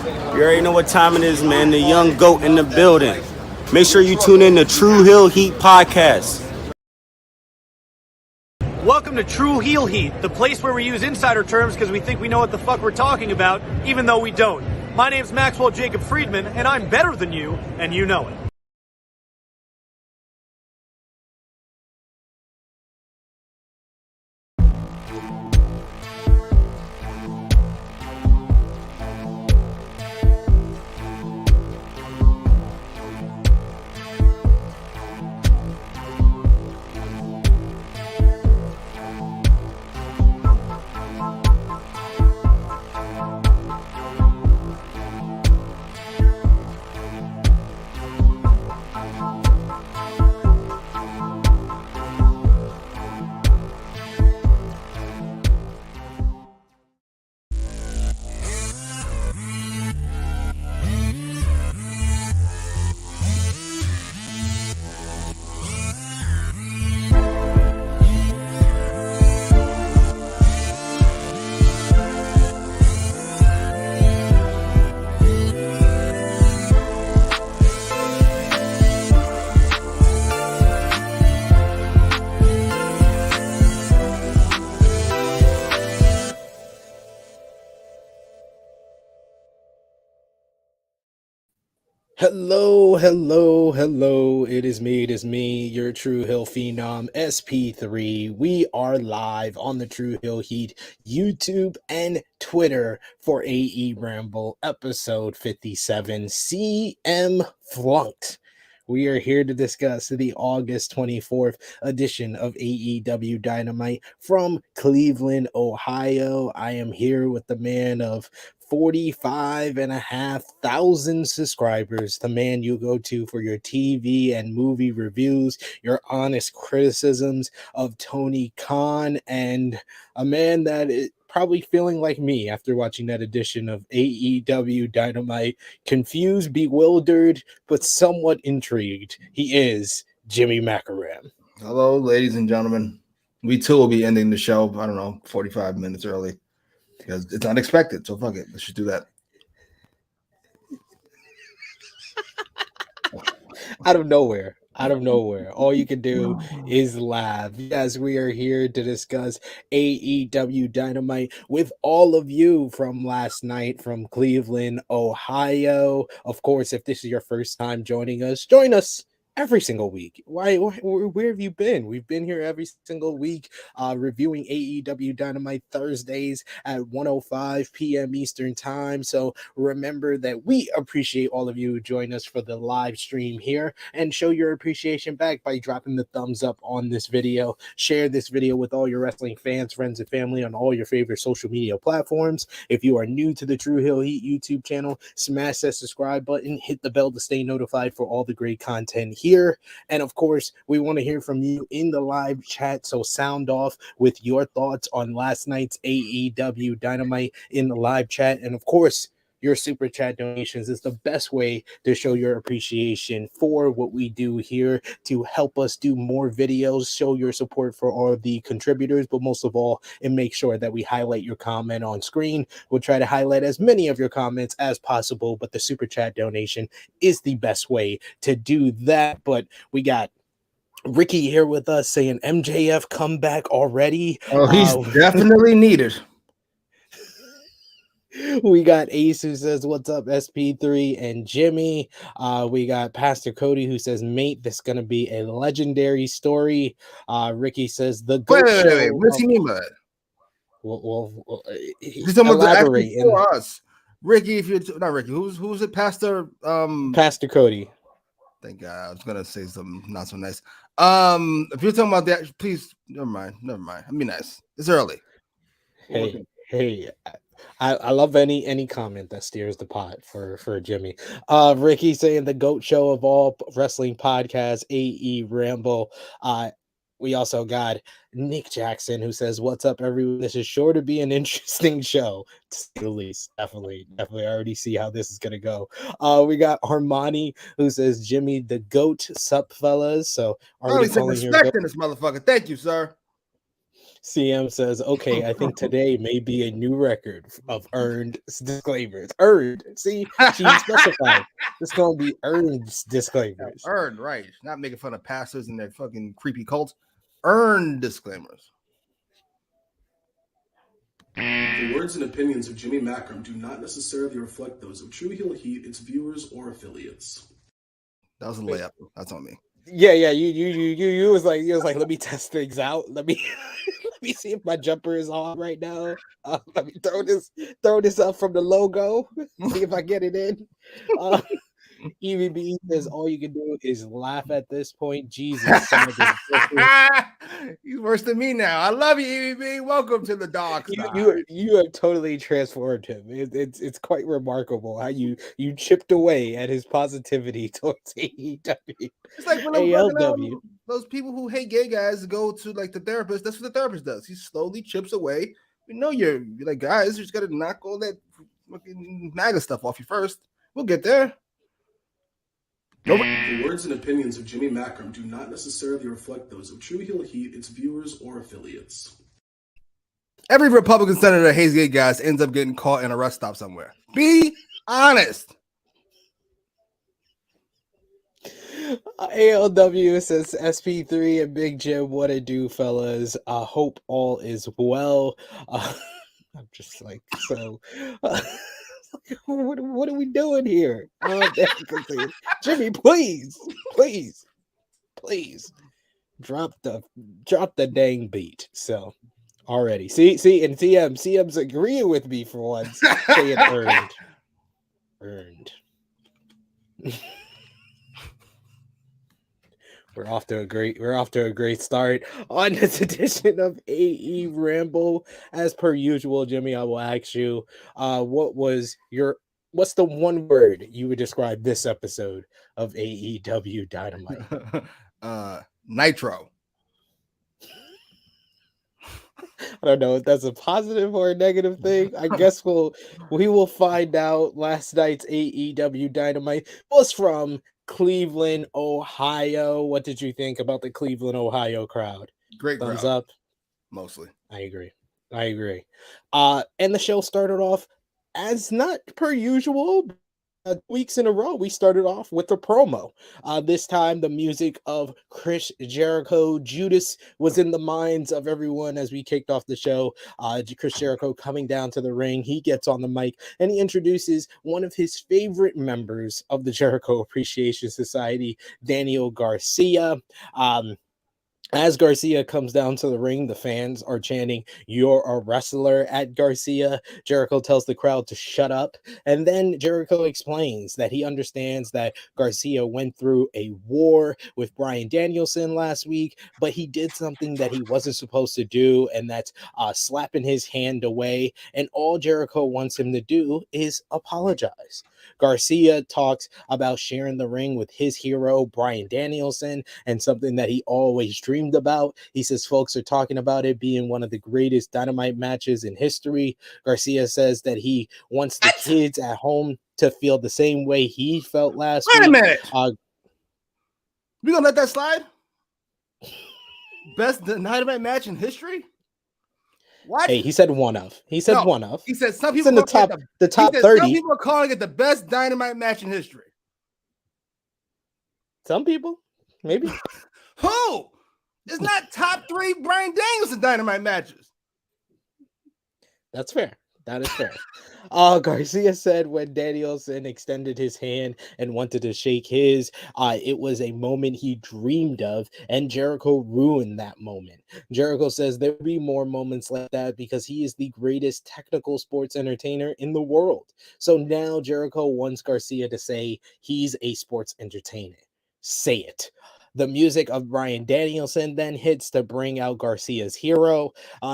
You already know what time it is, man. The young goat in the building. Make sure you tune in to True Hill Heat Podcast. Welcome to True Heel Heat, the place where we use insider terms because we think we know what the fuck we're talking about, even though we don't. My name's Maxwell Jacob Friedman, and I'm better than you, and you know it. Hello. It is me, your True Hill Phenom, SP3. We are live on the True Hill Heat YouTube and Twitter for AEWramble episode 57, CM Flunked. We are here to discuss the August 24th edition of AEW Dynamite from Cleveland, Ohio. I am here with the man of 45,500 subscribers, the man you go to for your TV and movie reviews, your honest criticisms of Tony Khan, and a man that is probably feeling like me after watching that edition of AEW Dynamite, confused, bewildered, but somewhat intrigued. He is Jimmy Macram. Hello, ladies and gentlemen. We too will be ending the show, 45 minutes early because it's unexpected. So fuck it. Let's just do that. Out of nowhere. All you can do is laugh. Yes, we are here to discuss AEW Dynamite with all of you from last night from Cleveland, Ohio. Of course, if this is your first time joining us, join us every single week. Where have you been? We've been here every single week reviewing AEW Dynamite Thursdays at 1:05 p.m. Eastern Time. So remember that we appreciate all of you who join us for the live stream here, and show your appreciation back by dropping the thumbs up on this video. Share this video with all your wrestling fans, friends, and family on all your favorite social media platforms. If you are new to the True Hill Heat YouTube channel, smash that subscribe button, hit the bell to stay notified for all the great content here. And of course, we want to hear from you in the live chat, so sound off with your thoughts on last night's AEW Dynamite in the live chat. And of course, your super chat donations is the best way to show your appreciation for what we do here, to help us do more videos, show your support for all of the contributors, but most of all, and make sure that we highlight your comment on screen. We'll try to highlight as many of your comments as possible, but the super chat donation is the best way to do that. But we got Ricky here with us saying MJF comeback already. Oh, he's definitely needed. We got Ace who says, "What's up, SP3 and Jimmy?" We got Pastor Cody who says, "Mate, this is going to be a legendary story." Ricky says, "The GOAT Wait. What does he mean by that? Well, He's talking about elaborate the for us. Ricky, if you're not Ricky, who's it? Pastor Pastor Cody. Thank God. I was gonna say something not so nice. If you're talking about that, please never mind. Be nice. It's early. Hey. I love any comment that steers the pot for Jimmy. Ricky saying the GOAT show of all wrestling podcasts, AEWramble. We also got Nick Jackson who says, "What's up, everyone? This is sure to be an interesting show, to say the least." Definitely. I already see how this is gonna go. We got Armani who says, "Jimmy, the GOAT, sup fellas." So already some respect in this motherfucker. Thank you, sir. CM says, okay, I think today may be a new record of earned disclaimers. Earned. See, she specified. It's going to be earned disclaimers. Earned, right. Not making fun of pastors and their fucking creepy cults. Earned disclaimers. The words and opinions of Jimmy Macram do not necessarily reflect those of True Heel Heat, its viewers, or affiliates. That was a layup. That's on me. Yeah. You was like, let me test things out. Let me see if my jumper is on right now. Let me throw this up from the logo. See if I get it in. EVB says all you can do is laugh at this point. Jesus, he's worse than me now. I love you, EVB. Welcome to the dark side. You have totally transformed him. It's quite remarkable how you chipped away at his positivity towards AEW. It's like when AEW. Those people who hate gay guys go to like the therapist. That's what the therapist does. He slowly chips away. We know you're like, guys, you just got to knock all that fucking MAGA stuff off you first. We'll get there. The words and opinions of Jimmy Macram do not necessarily reflect those of True Heel Heat, its viewers, or affiliates. Every Republican senator that hates gay guys ends up getting caught in a rest stop somewhere. Be honest. ALW says SP3 and Big Jim, what it do, fellas? Hope all is well. I'm just like, so... What are we doing here? Jimmy, please drop the dang beat. So already see and CM's agreeing with me for once, saying earned. We're off to a great start on this edition of AEWramble. As per usual, Jimmy, I will ask you, what's the one word you would describe this episode of AEW Dynamite? Nitro. I don't know if that's a positive or a negative thing. I guess we will find out. Last night's AEW Dynamite was from Cleveland, Ohio. What did you think about the Cleveland, Ohio crowd? Great Thumbs crowd. up. Mostly. I agree. And the show started off as not per usual. Weeks in a row, we started off with a promo. This time, the music of Chris Jericho, Judas, was in the minds of everyone as we kicked off the show. Chris Jericho coming down to the ring. He gets on the mic and he introduces one of his favorite members of the Jericho Appreciation Society, Daniel Garcia. As Garcia comes down to the ring, the fans are chanting, "You're a wrestler" at Garcia. Jericho tells the crowd to shut up. And then Jericho explains that he understands that Garcia went through a war with Bryan Danielson last week, but he did something that he wasn't supposed to do, and that's slapping his hand away. And all Jericho wants him to do is apologize. Garcia talks about sharing the ring with his hero, Bryan Danielson, and something that he always dreamed about. He says folks are talking about it being one of the greatest Dynamite matches in history. Garcia says that he wants the kids at home to feel the same way he felt last week. Wait a minute. We gonna let that slide? Best Dynamite match in history? What? Hey, he said one of. He said one of. He said some people in the top 30. Some people are calling it the best Dynamite match in history. Some people, maybe. Who? It's not top 3 Bryan Danielson Dynamite matches. That's fair. That is fair. Garcia said when Danielson extended his hand and wanted to shake his, it was a moment he dreamed of, and Jericho ruined that moment. Jericho says there will be more moments like that because he is the greatest technical sports entertainer in the world. So now Jericho wants Garcia to say he's a sports entertainer. Say it. The music of Bryan Danielson then hits to bring out Garcia's hero.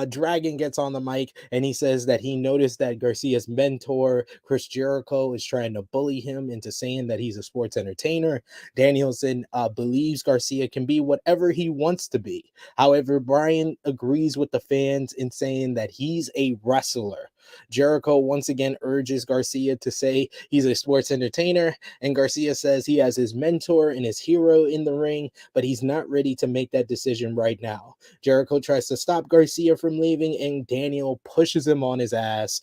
Dragon gets on the mic and he says that he noticed that Garcia's mentor, Chris Jericho, is trying to bully him into saying that he's a sports entertainer. Danielson believes Garcia can be whatever he wants to be. However, Bryan agrees with the fans in saying that he's a wrestler. Jericho once again urges Garcia to say he's a sports entertainer, and Garcia says he has his mentor and his hero in the ring, but he's not ready to make that decision right now. Jericho tries to stop Garcia from leaving, and Daniel pushes him on his ass,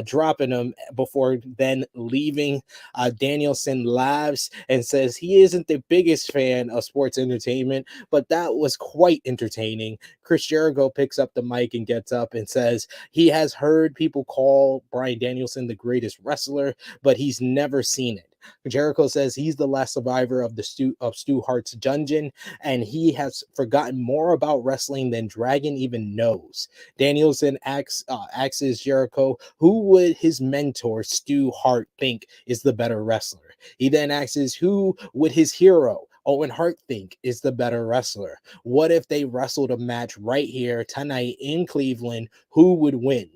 dropping him before then leaving. Danielson laughs and says he isn't the biggest fan of sports entertainment, but that was quite entertaining. Chris Jericho picks up the mic and gets up and says he has heard people call Bryan Danielson the greatest wrestler, but he's never seen it. Jericho says he's the last survivor of Stu Hart's dungeon, and he has forgotten more about wrestling than Dragon even knows. Danielson asks Jericho who would his mentor Stu Hart think is the better wrestler. He then asks who would his hero Owen Hart think is the better wrestler. What if they wrestled a match right here tonight in Cleveland? Who would win?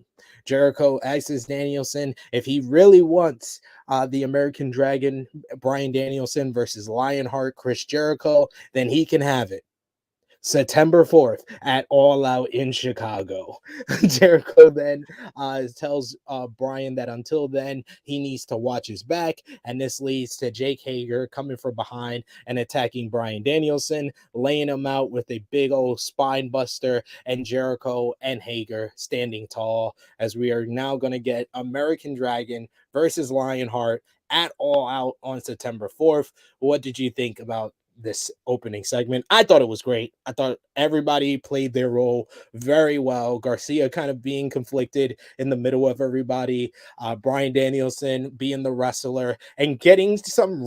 Jericho asks Danielson if he really wants the American Dragon, Bryan Danielson versus Lionheart, Chris Jericho, then he can have it. September 4th at All Out in Chicago. Jericho then tells Bryan that until then, he needs to watch his back, and this leads to Jake Hager coming from behind and attacking Bryan Danielson, laying him out with a big old spine buster, and Jericho and Hager standing tall, as we are now going to get American Dragon versus Lionheart at All Out on September 4th. What did you think about this opening segment? I thought it was great. I thought everybody played their role very well. Garcia kind of being conflicted in the middle of everybody. Bryan Danielson being the wrestler and getting some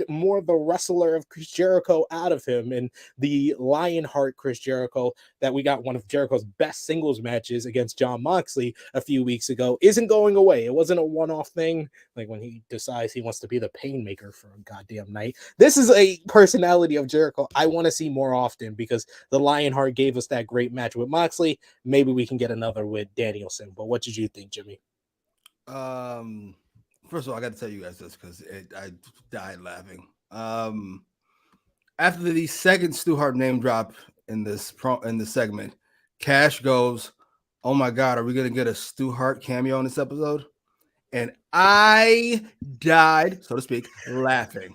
more of the wrestler of Chris Jericho out of him, and the Lionheart Chris Jericho that we got one of Jericho's best singles matches against Jon Moxley a few weeks ago isn't going away. It wasn't a one-off thing like when he decides he wants to be the painmaker for a goddamn night. This is a personality of Jericho I want to see more often, because the Lionheart gave us that great match with Moxley. Maybe we can get another with Danielson. But what did you think, Jimmy? First of all, I got to tell you guys this because I died laughing. After the second Stu Hart name drop in this segment, Cash goes, "Oh my God, are we gonna get a Stu Hart cameo in this episode?" And I died, so to speak, laughing.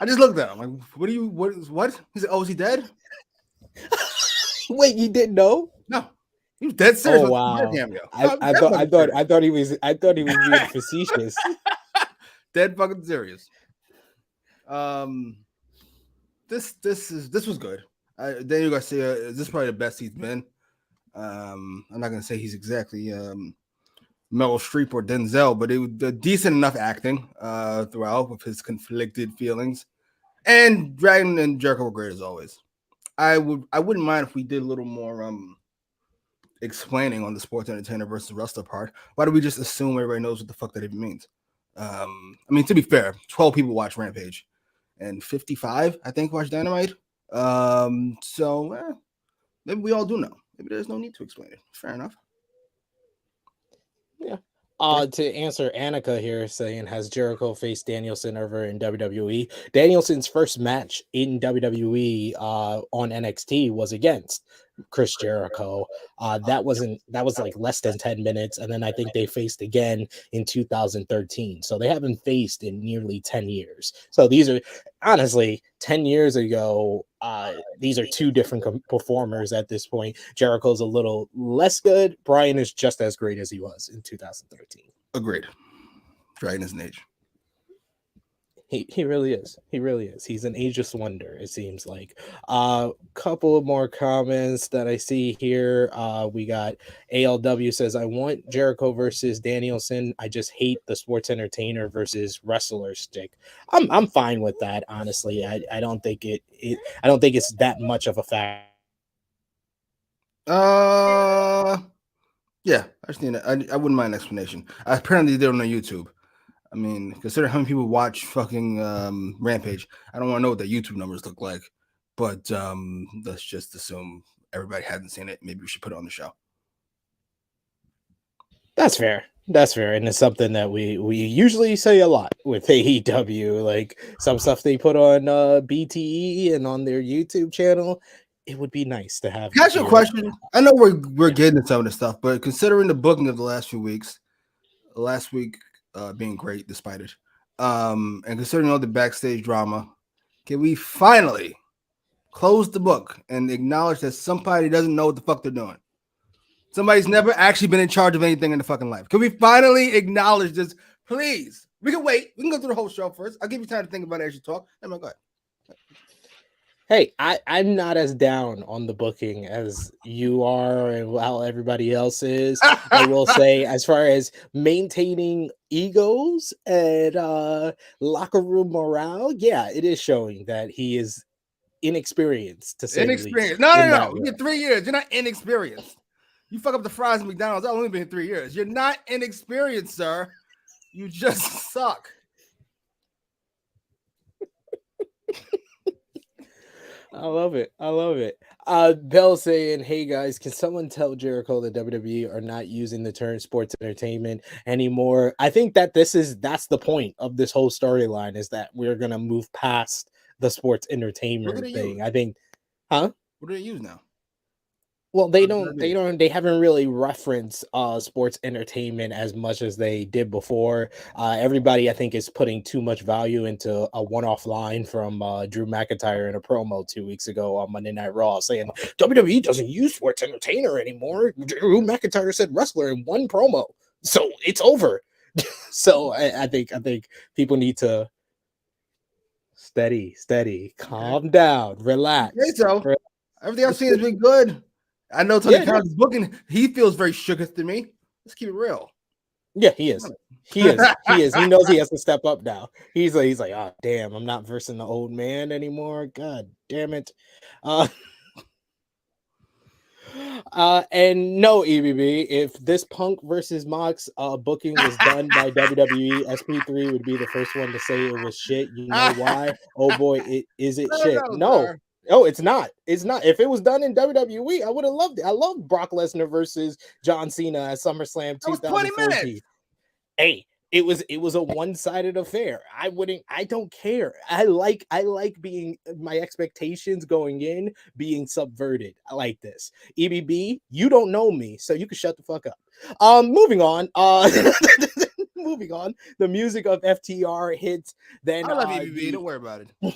I just looked at him like, what? He said, "Oh, is he dead?" Wait, you didn't know? No, he was dead serious. Oh wow! I thought he was being facetious. Dead fucking serious. This was good. Daniel Garcia, this is probably the best he's been. I'm not gonna say he's exactly Meryl Streep or Denzel, but it was decent enough acting throughout with his conflicted feelings. And Dragon and Jericho were great as always. I wouldn't mind if we did a little more explaining on the sports entertainer versus wrestler part. Why do we just assume everybody knows what the fuck that even means? I mean, to be fair, 12 people watch Rampage and 55, I think, watch Dynamite. So maybe we all do know. Maybe there's no need to explain it. Fair enough. Yeah. To answer Annika here saying, has Jericho faced Danielson ever in WWE? Danielson's first match in WWE on NXT was against Chris Jericho. That was like less than 10 minutes, and then I think they faced again in 2013. So they haven't faced in nearly 10 years. So these are honestly 10 years ago. These are two different performers at this point. Jericho's a little less good. Bryan is just as great as he was in 2013. Agreed. Dragon is an age. He really is. He really is. He's an ageless wonder, it seems like. Couple of more comments that I see here. We got ALW says, I want Jericho versus Danielson. I just hate the sports entertainer versus wrestler stick. I'm fine with that, honestly. I don't think I don't think it's that much of a fact. Yeah, I just need I wouldn't mind an explanation. Apparently they don't know YouTube. I mean, consider how many people watch fucking Rampage. I don't want to know what the YouTube numbers look like, but let's just assume everybody hasn't seen it. Maybe we should put it on the show. That's fair. That's fair. And it's something that we usually say a lot with AEW. Like some stuff they put on BTE and on their YouTube channel. it would be nice to have. Can I ask you a question? I know we're getting into some of this stuff, but considering the booking of the last few weeks, last week being great despite it, and considering all the backstage drama, can we finally close the book and acknowledge that somebody doesn't know what the fuck they're doing? Somebody's never actually been in charge of anything in the fucking life. Can we finally acknowledge this, please? We can wait. We can go through the whole show first. I'll give you time to think about it as you talk. Go ahead. Hey, I'm not as down on the booking as you are and while everybody else is. I will say, as far as maintaining egos and locker room morale, yeah, it is showing that he is inexperienced, to say the least. No. You're 3 years. You're not inexperienced. You fuck up the fries at McDonald's. I've only been here 3 years. You're not inexperienced, sir. You just suck. I love it. Bell saying, hey guys, can someone tell Jericho that WWE are not using the term sports entertainment anymore? I think that that's the point of this whole storyline, is that we're gonna move past the sports entertainment thing. I think, What do they use now? Well, they haven't really referenced sports entertainment as much as they did before. Everybody, I think, is putting too much value into a one-off line from Drew McIntyre in a promo 2 weeks ago on Monday Night Raw, saying WWE doesn't use sports entertainer anymore. Drew McIntyre said wrestler in one promo, so it's over. So I think people need to steady, calm down, relax. Everything I've seen has been good. I know Tony Khan's booking. He feels very shooketh to me. Let's keep it real. Yeah, he is. He knows he has to step up now. He's like, oh damn, I'm not versing the old man anymore. God damn it. And no, EBB, if this Punk versus Mox booking was done by WWE, SP3 would be the first one to say it was shit. You know why? Oh boy, is it shit? No. Oh, it's not. It's not. If it was done in WWE, I would have loved it. I loved Brock Lesnar versus John Cena at SummerSlam 2014. Hey, it was a one-sided affair. I don't care. I like being my expectations going in being subverted. I like this. EBB, you don't know me, so you can shut the fuck up. Moving on. Moving on. The music of FTR hits. Then I love EBB. Don't worry about it.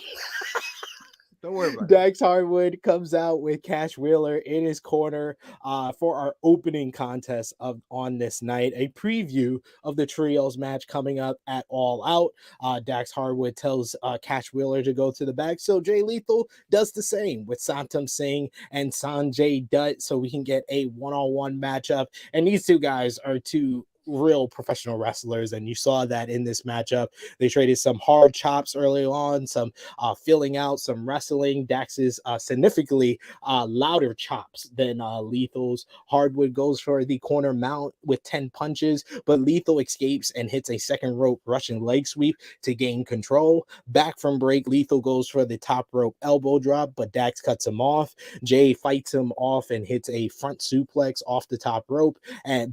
Don't worry about it. Dax Harwood comes out with Cash Wheeler in his corner for our opening contest on this night. A preview of the trios match coming up at All Out. Dax Harwood tells Cash Wheeler to go to the back, so Jay Lethal does the same with Santam Singh and Sanjay Dutt, so we can get a one-on-one matchup. And these two guys are two real professional wrestlers, and you saw that in this matchup. They traded some hard chops early on, some filling out, some wrestling. Dax's significantly louder chops than Lethal's. Hardwood goes for the corner mount with 10 punches, but Lethal escapes and hits a second rope Russian leg sweep to gain control. Back from break, Lethal goes for the top rope elbow drop, but Dax cuts him off. Jay fights him off and hits a front suplex off the top rope,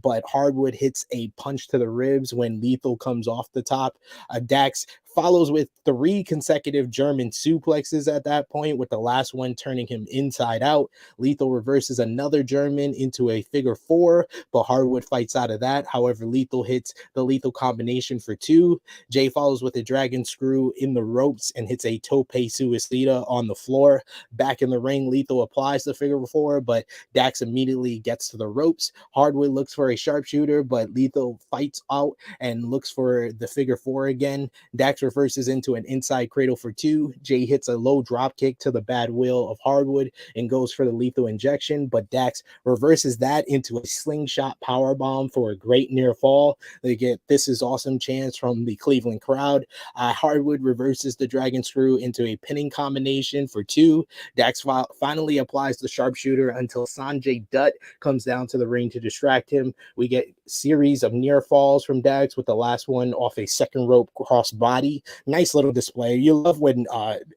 but Hardwood hits a punch to the ribs when Lethal comes off the top. Dax follows with 3 consecutive German suplexes at that point, with the last one turning him inside out. Lethal reverses another German into a figure 4, but Hardwood fights out of that. However, Lethal hits the lethal combination for 2. Jay follows with a dragon screw in the ropes and hits a tope suicida on the floor. Back in the ring, Lethal applies the figure 4, but Dax immediately gets to the ropes. Hardwood looks for a sharpshooter, but Lethal fights out and looks for the figure 4 again. Dax reverses into an inside cradle for 2. Jay hits a low drop kick to the bad will of Hardwood and goes for the lethal injection, but Dax reverses that into a slingshot powerbomb for a great near fall. They get "This Is Awesome" chants from the Cleveland crowd. Hardwood reverses the dragon screw into a pinning combination for 2. Dax finally applies the sharpshooter until Sanjay Dutt comes down to the ring to distract him. We get series of near falls from Dax, with the last one off a second rope cross body. Nice little display. You love when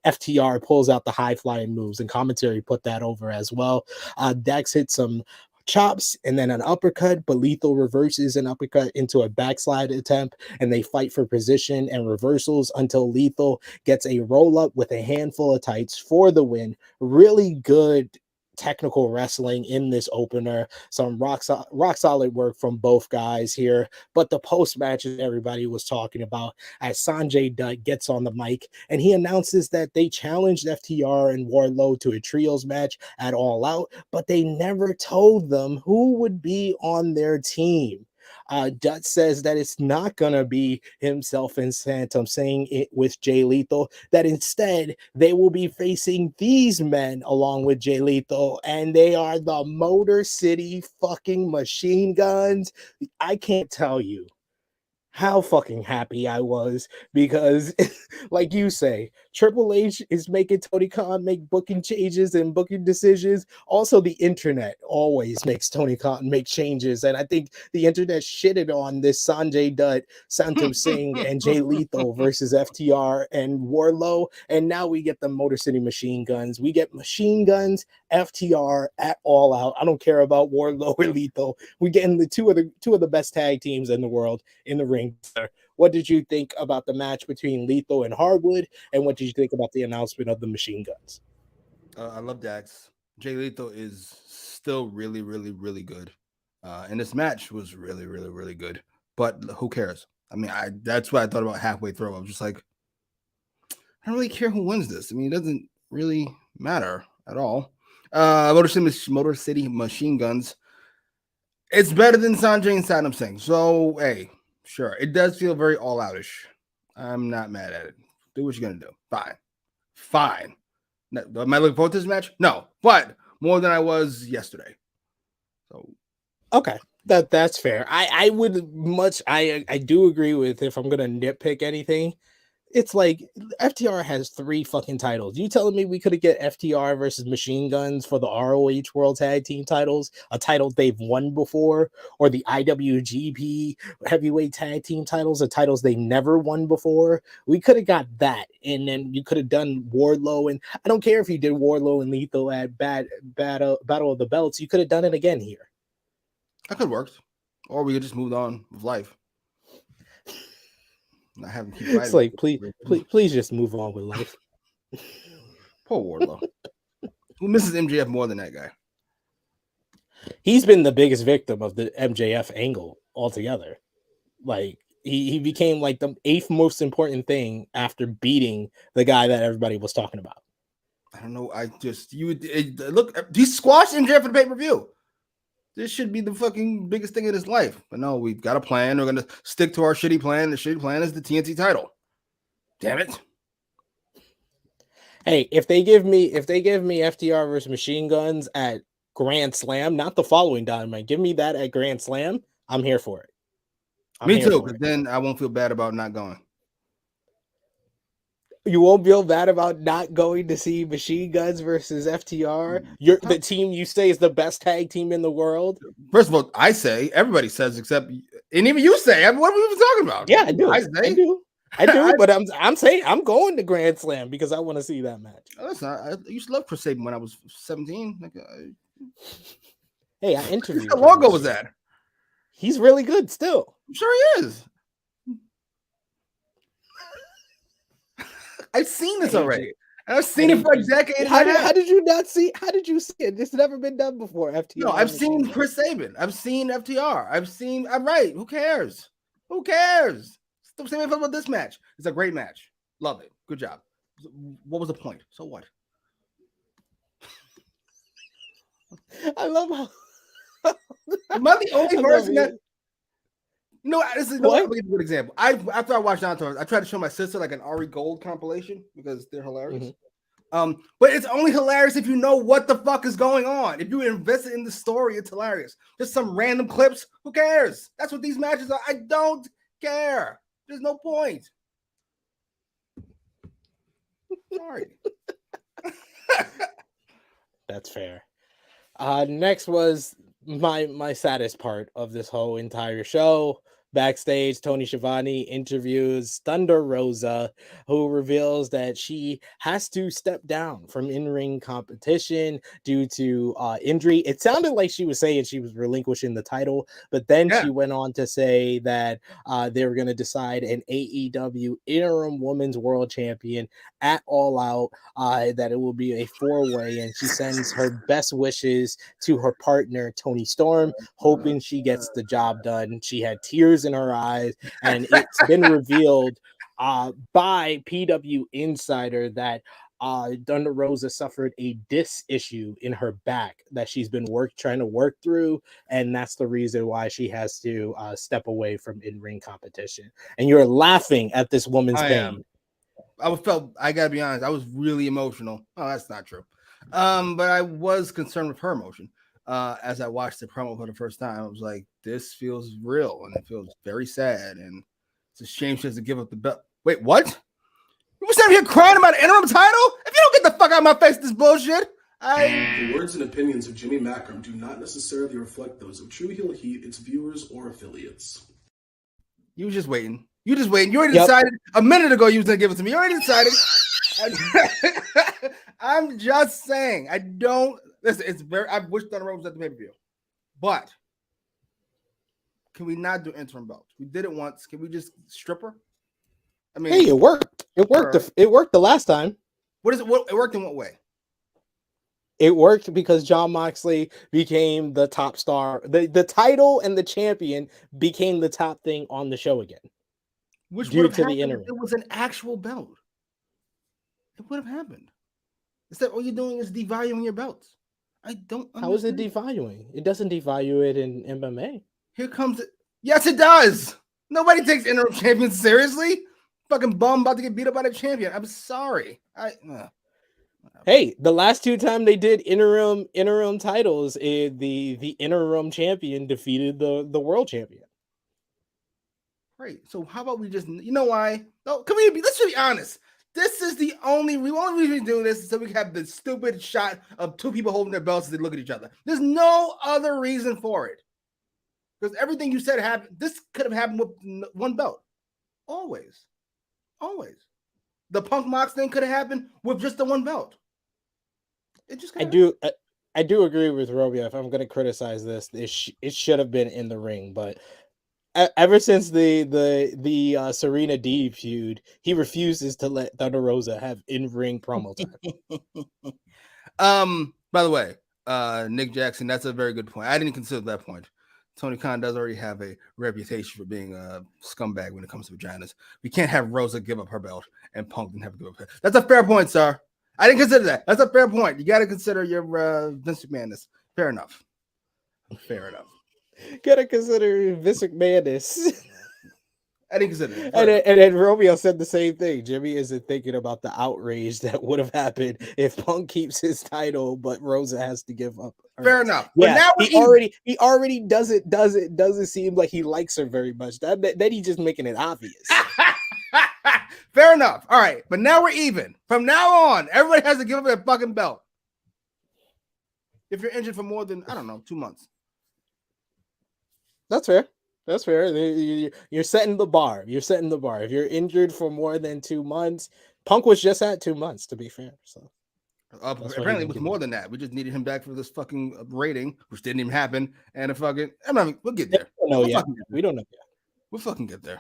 FTR pulls out the high flying moves, and commentary put that over as well. Dax hits some chops and then an uppercut, but Lethal reverses an uppercut into a backslide attempt, and they fight for position and reversals until Lethal gets a roll up with a handful of tights for the win. Really good technical wrestling in this opener, some rock solid work from both guys here. But the post matches everybody was talking about, as Sanjay Dutt gets on the mic and he announces that they challenged FTR and Wardlow to a trios match at All Out, but they never told them who would be on their team. Dutt says that it's not going to be himself and Phantom saying it with Jay Lethal, that instead they will be facing these men along with Jay Lethal, and they are the Motor City fucking Machine Guns. I can't tell you how fucking happy I was because, like you say, Triple H is making Tony Khan make booking changes and booking decisions. Also, the internet always makes Tony Khan make changes, and I think the internet shitted on this Sanjay Dutt, Santom Singh, and Jay Lethal versus FTR and Wardlow, and now we get the Motor City Machine Guns. We get Machine Guns, FTR at All Out. I don't care about Wardlow or Lethal. We getting the two of the best tag teams in the world in the ring. What did you think about the match between Lethal and Hardwood, and what did you think about the announcement of the Machine Guns? I love Dax. Jay Lethal is still really, really, really good, and this match was really, really, really good. But who cares? I mean, that's what I thought about halfway through. I was just like, I don't really care who wins this. I mean, it doesn't really matter at all. Motor City Machine Guns. It's better than Sanjay and Saddam Singh. So, hey, sure. It does feel very all-outish. I'm not mad at it. Do what you're going to do. Fine. Am I looking forward to this match? No. But more than I was yesterday. So, okay. That's fair. I do agree with, if I'm going to nitpick anything, it's like FTR has 3 fucking titles. You telling me we could have get FTR versus Machine Guns for the ROH World Tag Team titles, a title they've won before, or the IWGP Heavyweight Tag Team titles, the titles they never won before? We could have got that, and then you could have done Wardlow, and I don't care if you did Wardlow and Lethal at Battle of the Belts. You could have done it again here. That could work, or we could just move on with life. I haven't. It's like, please just move on with life. Poor Wardlow. Who misses MJF more than that guy? He's been the biggest victim of the MJF angle altogether. Like, he became like the 8th most important thing after beating the guy that everybody was talking about. I don't know. Look. He squashed MJF for the pay-per-view. This should be the fucking biggest thing in his life. But no, we've got a plan. We're going to stick to our shitty plan. The shitty plan is the TNT title. Damn it. Hey, if they give me FTR versus Machine Guns at Grand Slam, not the following Dynamite, give me that at Grand Slam, I'm here for it. Me too, because then I won't feel bad about not going. You won't feel bad about not going to see Machine Guns versus FTR? The team you say is the best tag team in the world? First of all, I say, everybody says, except, and even you say, what are we even talking about? Yeah, I do. I do, but I'm saying I'm going to Grand Slam because I want to see that match. Listen, I used to love Chris Sabin when I was 17. Hey, I interviewed him. How long ago was that? He's really good still. I'm sure he is. I've seen this already. I've seen it for a decade. How did you not see? How did you see it? It's never been done before. FTR. No, I've seen Chris Sabin. I've seen FTR. I'm right. Who cares? Who cares? Same way I feel about this match. It's a great match. Love it. Good job. What was the point? So what? I love how. Am I the only person that? No, this is a good example. After I watched Down, I tried to show my sister like an Ari Gold compilation because they're hilarious. Mm-hmm. But it's only hilarious if you know what the fuck is going on. If you invested in the story, it's hilarious. Just some random clips. Who cares? That's what these matches are. I don't care. There's no point. Sorry. That's fair. Next was my saddest part of this whole entire show. Backstage, Tony Schiavone interviews Thunder Rosa, who reveals that she has to step down from in-ring competition due to injury. It sounded like she was saying she was relinquishing the title, but then she went on to say that they were going to decide an AEW interim women's world champion at All Out, that it will be a 4-way, and she sends her best wishes to her partner, Tony Storm, hoping she gets the job done. She had tears in her eyes, and it's been revealed by PW Insider that Thunder Rosa suffered a disc issue in her back that she's been trying to work through, and that's the reason why she has to step away from in-ring competition. And you're laughing at this woman's pain. I gotta be honest, I was really emotional. Oh, that's not true. But I was concerned with her emotion. As I watched the promo for the first time, I was like, this feels real and it feels very sad. And it's a shame she has to give up the belt. Wait, what? You was out here crying about an interim title? If you don't get the fuck out of my face, this bullshit. The words and opinions of Jimmy Macram do not necessarily reflect those of True Heel Heat, its viewers, or affiliates. You were just waiting. You already decided a minute ago you was gonna give it to me. You already decided. I'm just saying. I don't listen. It's very. I wish Thunder Rosa was at the pay-per-view, but can we not do interim belts? We did it once. Can we just strip her? I mean, hey, it worked. It worked. It worked the last time. What is it? It worked in what way? It worked because Jon Moxley became the top star. The title and the champion became the top thing on the show again. Which would have happened if it was an actual belt. It would have happened. Instead, all you're doing is devaluing your belts. I don't understand. How is it devaluing? It doesn't devalue it in MMA. Here comes it. Yes, it does. Nobody takes interim champions seriously. Fucking bum about to get beat up by the champion. I'm sorry. Hey, the last 2 times they did interim titles, the interim champion defeated the world champion. Right. So how about we just, you know why? No, let's be honest. This is the only reason we're doing this is so we can have the stupid shot of 2 people holding their belts as they look at each other. There's no other reason for it. Because everything you said happened. This could have happened with 1 belt. Always. The Punk Mox thing could have happened with just the 1 belt. It just I do agree with Romeo. If I'm going to criticize this, it should have been in the ring, but ever since the Serena Deeb feud, he refuses to let Thunder Rosa have in-ring promo time. By the way, Nick Jackson, that's a very good point. I didn't consider that point. Tony Khan does already have a reputation for being a scumbag when it comes to vaginas. We can't have Rosa give up her belt and Punk didn't have to give up her. That's a fair point, sir. I didn't consider that. That's a fair point. You got to consider your Vince McMahonness. Fair enough. Gotta consider Vince McMahonness. I didn't consider it. And then Romeo said the same thing. Jimmy isn't thinking about the outrage that would have happened if Punk keeps his title, but Rosa has to give up. Fair enough. Yeah, but now he already doesn't seem like he likes her very much. That he's just making it obvious. Fair enough. All right, but now we're even. From now on, everybody has to give up their fucking belt. If you're injured for more than 2 months. That's fair. You're setting the bar. If you're injured for more than 2 months, Punk was just at 2 months, to be fair. So apparently it was more than that. We just needed him back for this fucking rating, which didn't even happen. And we'll get there. We don't know yet. We'll fucking get there.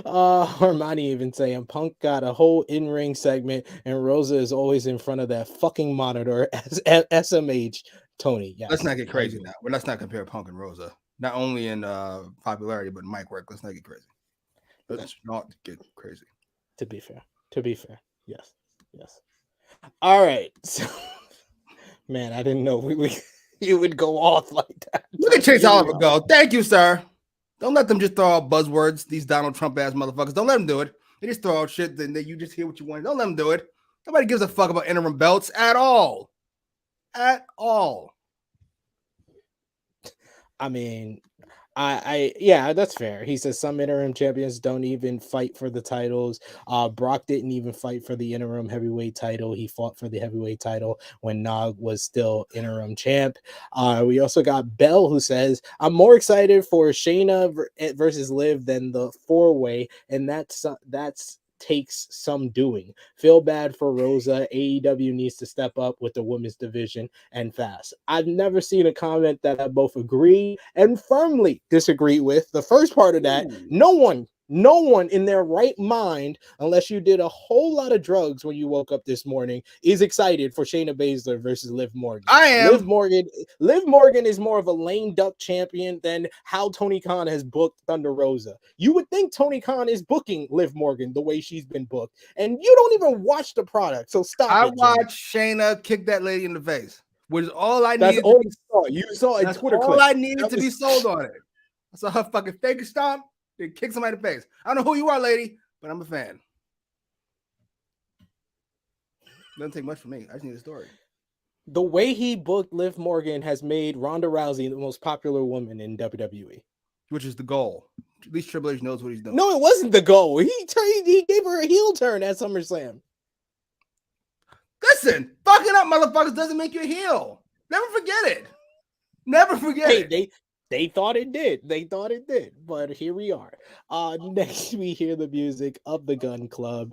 Armani even saying Punk got a whole in-ring segment and Rosa is always in front of that fucking monitor as SMH. Tony, yeah. Let's not get crazy now. Well, let's not compare Punk and Rosa. Not only in popularity, but in mic work. Let's not get crazy. Let's not get crazy. To be fair. Yes. All right. So, man, I didn't know you would go off like that. Look at Chase Oliver go. Thank you, sir. Don't let them just throw out buzzwords, these Donald Trump ass motherfuckers. Don't let them do it. They just throw out shit, then you just hear what you want. Don't let them do it. Nobody gives a fuck about interim belts at all. At all. I mean, Yeah, that's fair. He says some interim champions don't even fight for the titles. Brock didn't even fight for the interim heavyweight title. He fought for the heavyweight title when Nog was still interim champ. We also got Bell, who says, I'm more excited for Shayna versus Liv than the 4-way, and that's takes some doing. Feel bad for Rosa. AEW needs to step up with the women's division and fast. I've never seen a comment that I both agree and firmly disagree with. The first part of that, no one in their right mind, unless you did a whole lot of drugs when you woke up this morning, is excited for Shayna Baszler versus Liv Morgan. I am. Liv Morgan is more of a lame duck champion than how Tony Khan has booked Thunder Rosa. You would think Tony Khan is booking Liv Morgan the way she's been booked, and you don't even watch the product. So stop I it. watched Shayna kick that lady in the face, which is all I That's needed. all you saw. You saw a Twitter clip. All I needed to be sold on it. I saw her fucking fake stomp. They kick somebody in the face. I don't know who you are, lady, but I'm a fan. Doesn't take much for me. I just need a story. The way he booked Liv Morgan has made Ronda Rousey the most popular woman in WWE. Which is the goal. At least Triple H knows what he's doing. No, it wasn't the goal. He gave her a heel turn at SummerSlam. Listen, fucking up motherfuckers doesn't make you a heel. Never forget it. Never forget it. They thought it did. But here we are. Next, we hear the music of the Gun Club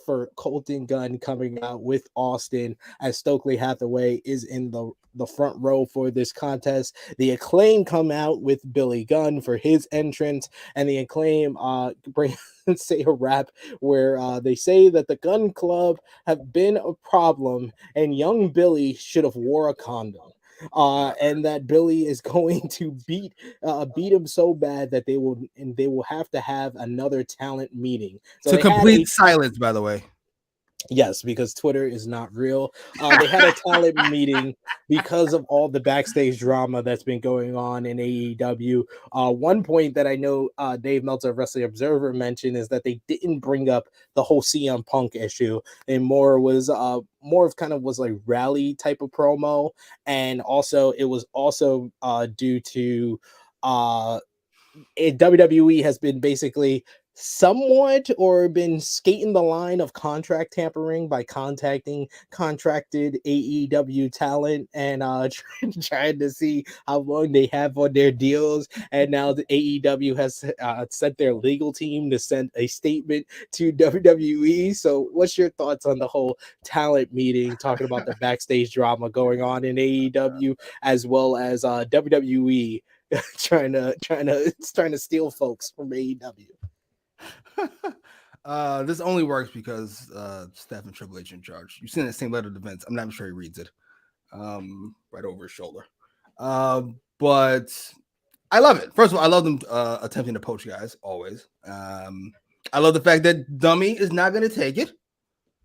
for Colton Gunn coming out with Austin, as Stokely Hathaway is in the front row for this contest. The Acclaim come out with Billy Gunn for his entrance, and the Acclaim say a rap where they say that the Gun Club have been a problem and young Billy should have wore a condom. And that Billy is going to beat him so bad that they will have to have another talent meeting. So to complete silence, by the way. Yes, because Twitter is not real. They had a talent meeting because of all the backstage drama that's been going on in AEW. One point that I know Dave Meltzer of Wrestling Observer mentioned is that they didn't bring up the whole CM Punk issue, and more of kind of was like rally type of promo, and also it was also due to WWE has been basically somewhat or been skating the line of contract tampering by contacting contracted AEW talent and trying to see how long they have on their deals. And now the AEW has sent their legal team to send a statement to WWE. So what's your thoughts on the whole talent meeting, talking about the backstage drama going on in AEW, as well as WWE trying to steal folks from AEW? This only works because Steph and Triple H in charge. You've seen the same letter to Vince. I'm not sure he reads it right over his shoulder. But I love it. First of all, I love them attempting to poach guys always. I love the fact that Dummy is not going to take it,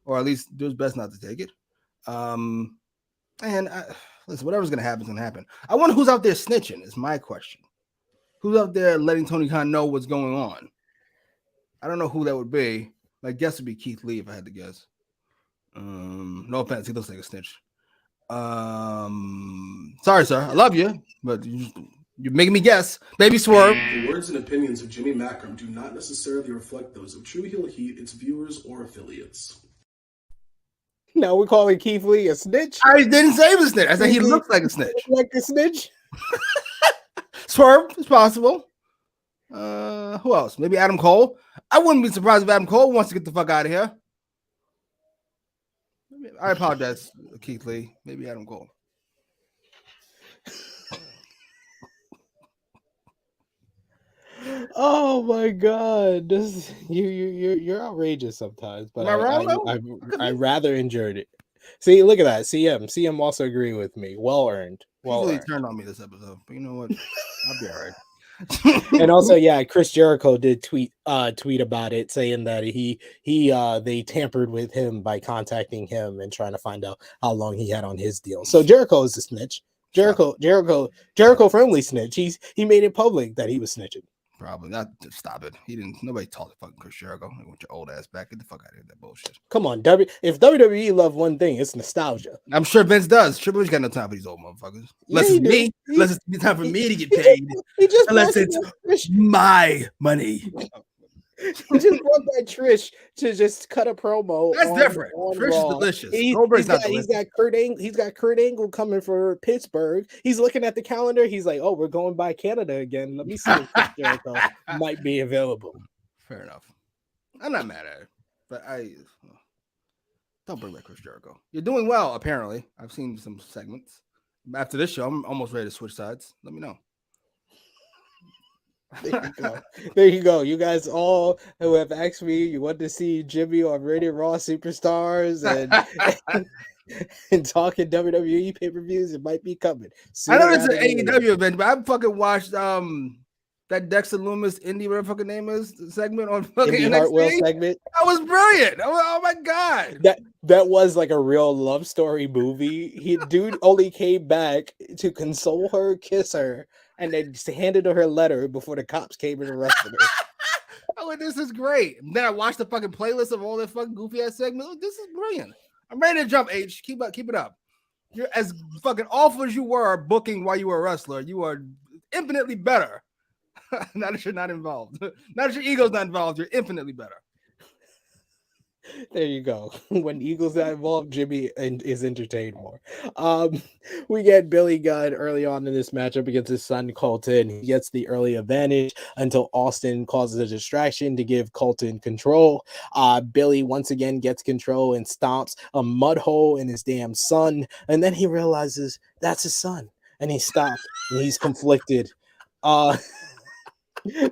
or at least do his best not to take it. Listen, whatever's going to happen is going to happen. I wonder who's out there snitching is my question. Who's out there letting Tony Khan know what's going on? I don't know who that would be. My guess would be Keith Lee if I had to guess. No offense, he looks like a snitch. Sorry, sir. I love you, but you're making me guess. Baby Swerve. The words and opinions of Jimmy Macram do not necessarily reflect those of True Heel Heat, its viewers, or affiliates. Now we're calling Keith Lee a snitch. I didn't say he was a snitch. I said he looks like a snitch. Like a snitch? Swerve is possible. Who else? Maybe Adam Cole. I wouldn't be surprised if Adam Cole wants to get the fuck out of here. I apologize, Keith Lee. Maybe Adam Cole. Oh my God, you're outrageous sometimes, but I rather enjoyed it. See, look at that. CM also agree with me. Well earned. Well, he turned on me this episode, but you know what? I'll be all right. And also, yeah, Chris Jericho did tweet about it, saying that they tampered with him by contacting him and trying to find out how long he had on his deal. So Jericho is a snitch. Jericho firmly snitched. He made it public that he was snitching. Probably not. Stop it. He didn't. Nobody talked to fucking Chris Jericho. They want your old ass back. Get the fuck out of here with that bullshit. Come on, if WWE love one thing, it's nostalgia. I'm sure Vince does. Triple H got no time for these old motherfuckers. Unless it's me. Unless it's time for me to get paid. Unless it's my money. He just brought that Trish to just cut a promo. That's different. Trish is delicious. He's got Kurt Angle coming for Pittsburgh. He's looking at the calendar. He's like, "Oh, we're going by Canada again. Let me see if Chris Jericho might be available." Fair enough. I'm not mad at it, but don't bring back Chris Jericho. You're doing well, apparently. I've seen some segments. After this show, I'm almost ready to switch sides. Let me know. There you go. You guys all who have asked me, you want to see Jimmy on Rated Raw Superstars and talking WWE pay-per-views, it might be coming. I know it's an AEW event, but I fucking watched that Dexter Lumis indie, whatever fucking name is, segment on fucking NXT. Hartwell segment. That was brilliant. Oh my god. That was like a real love story movie. Dude only came back to console her, kiss her, and then handed her letter before the cops came and arrested her. Oh, this is great. And then I watched the fucking playlist of all that fucking goofy ass segments. Oh, this is brilliant. I'm ready to jump, H. Keep it up. You're as fucking awful as you were booking while you were a wrestler. You are infinitely better. Now that you're not involved. Now that your ego's not involved, you're infinitely better. There you go. When Eagles not involved, Jimmy is entertained more. We get Billy Gunn early on in this matchup against his son Colton. He gets the early advantage until Austin causes a distraction to give Colton control. Billy once again gets control and stomps a mud hole in his damn son, and then he realizes that's his son, and he stops and he's conflicted.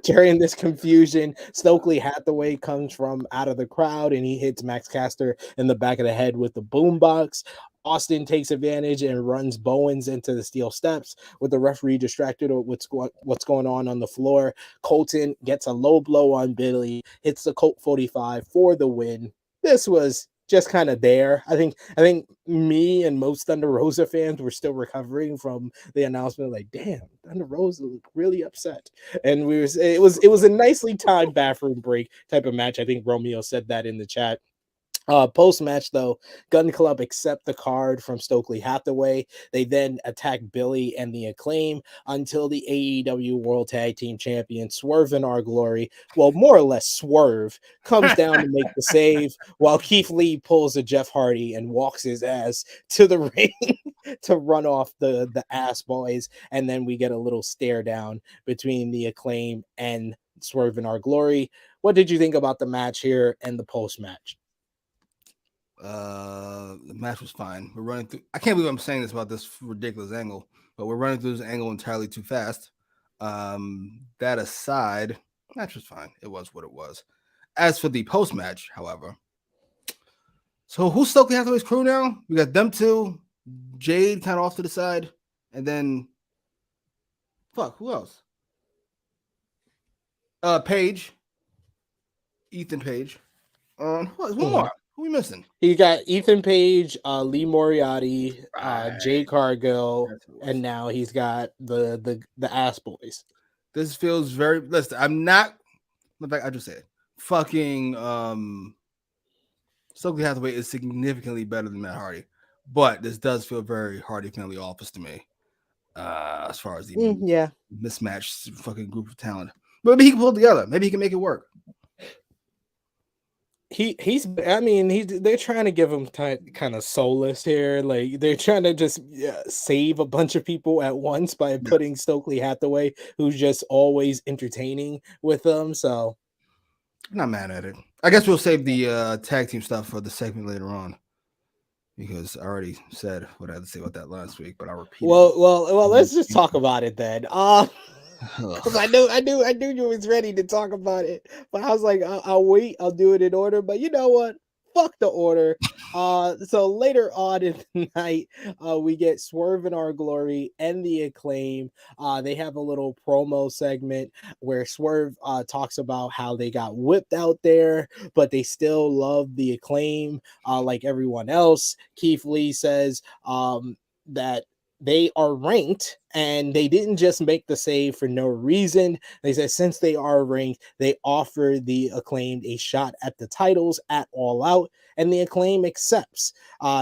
During this confusion, Stokely Hathaway comes from out of the crowd and he hits Max Caster in the back of the head with the boombox. Austin takes advantage and runs Bowens into the steel steps with the referee distracted with what's going on the floor. Colton gets a low blow on Billy, hits the Colt 45 for the win. This was just kind of there. I think me and most Thunder Rosa fans were still recovering from the announcement. Like, damn, Thunder Rosa looked really upset, and it was a nicely timed bathroom break type of match. I think Romeo said that in the chat. Post-match, though, Gun Club accept the card from Stokely Hathaway. They then attack Billy and the Acclaim until the AEW World Tag Team Champion, Swerve in Our Glory, well, more or less Swerve, comes down to make the save, while Keith Lee pulls a Jeff Hardy and walks his ass to the ring to run off the ass boys. And then we get a little stare down between the Acclaim and Swerve in Our Glory. What did you think about the match here and the post-match? The match was fine. We're running through. I can't believe I'm saying this about this ridiculous angle, but we're running through this angle entirely too fast. That aside, match was fine. It was what it was. As for the post match, however, so who's Stokely Hathaway's crew now? We got them two, Jade kind of off to the side, and then who else? Paige, Ethan Page. One more. Who are we missing? You got Ethan Page, Lee Moriarty, Jay Cargill, and now he's got the ass boys. This feels very. Listen, I'm not. In fact, I just said, fucking Stokely Hathaway is significantly better than Matt Hardy, but this does feel very Hardy Family Office to me. As far as the mismatched fucking group of talent, but maybe he can pull it together. Maybe he can make it work. They're trying to give him kind of soulless here. Like they're trying to just save a bunch of people at once by putting Stokely Hathaway, who's just always entertaining with them. So I'm not mad at it. I guess we'll save the tag team stuff for the segment later on, because I already said what I had to say about that last week, but I'll repeat it. Well, let's just talk about it then. Because I knew you was ready to talk about it, but I was like, I'll wait, I'll do it in order. But you know what? Fuck the order. So later on in the night, we get Swerve in Our Glory and the Acclaim. They have a little promo segment where Swerve talks about how they got whipped out there, but they still love the Acclaim like everyone else. Keith Lee says that they are ranked, and they didn't just make the save for no reason. They said since they are ranked, they offer the Acclaimed a shot at the titles at All Out, and the Acclaim accepts.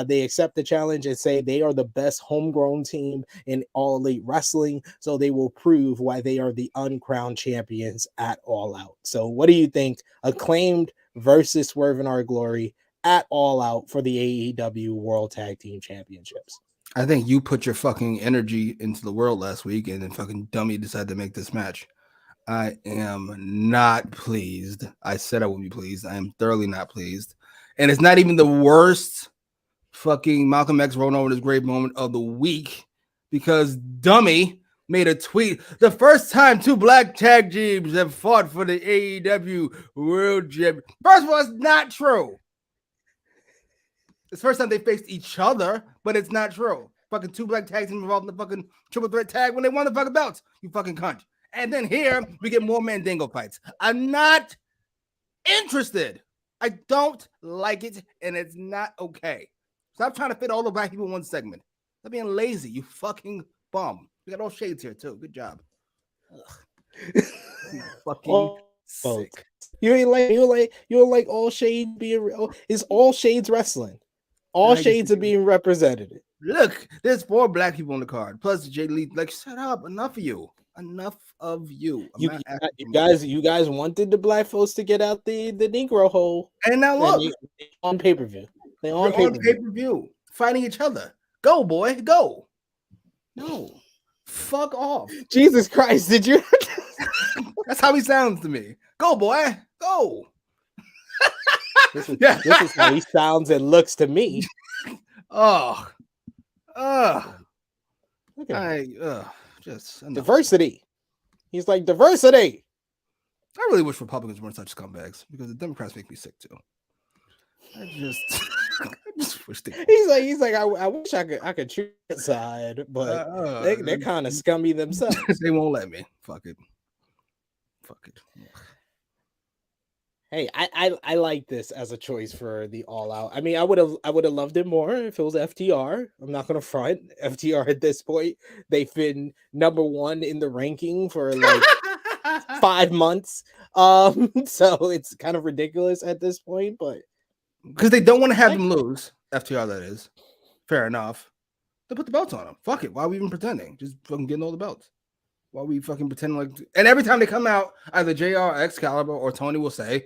They accept the challenge and say they are the best homegrown team in All Elite Wrestling, so they will prove why they are the uncrowned champions at All Out. So what do you think? Acclaimed versus Swerve in Our Glory at All Out for the AEW World Tag Team Championships. I think you put your fucking energy into the world last week, and then fucking dummy decided to make this match. I am not pleased. I said I would be pleased. I am thoroughly not pleased. And it's not even the worst fucking Malcolm X rolling over his grave moment of the week, because dummy made a tweet. The first time two black tag teams have fought for the AEW World Championship. First of all, it's not true. It's the first time they faced each other, but it's not true. Fucking two black tag teams involved in the fucking triple threat tag when they won the fucking belts. You fucking cunt. And then here we get more Mandingo fights. I'm not interested. I don't like it, and it's not okay. Stop trying to fit all the black people in one segment. Stop being lazy, you fucking bum. We got all shades here too. Good job. Fucking sick. You ain't like all shades being. Is all shades wrestling? All shades are being represented. Look, there's 4 black people on the card. Plus Jay Lee. Like, shut up. Enough of you. Enough of you. You guys wanted the black folks to get out the Negro hole. And now look, on pay-per-view. They on pay-per-view fighting each other. Go, boy, go. No, fuck off. Jesus Christ, did you? That's how he sounds to me. Go, boy, go. This is how he sounds and looks to me. Just diversity. He's like diversity. I really wish Republicans weren't such scumbags, because the Democrats make me sick too. I just wish they. He's like I wish I could choose that side, but they're kind of scummy themselves. They won't let me. Fuck it. Hey, I like this as a choice for the All Out. I mean, I would have loved it more if it was FTR. I'm not gonna front. FTR at this point, they've been number 1 in the ranking for like 5 months. So it's kind of ridiculous at this point, but because they don't want to have them lose. FTR, that is fair enough. They put the belts on them. Fuck it. Why are we even pretending? Just fucking getting all the belts. Why are we fucking pretending like? And every time they come out, either JR, Excalibur, or Tony will say,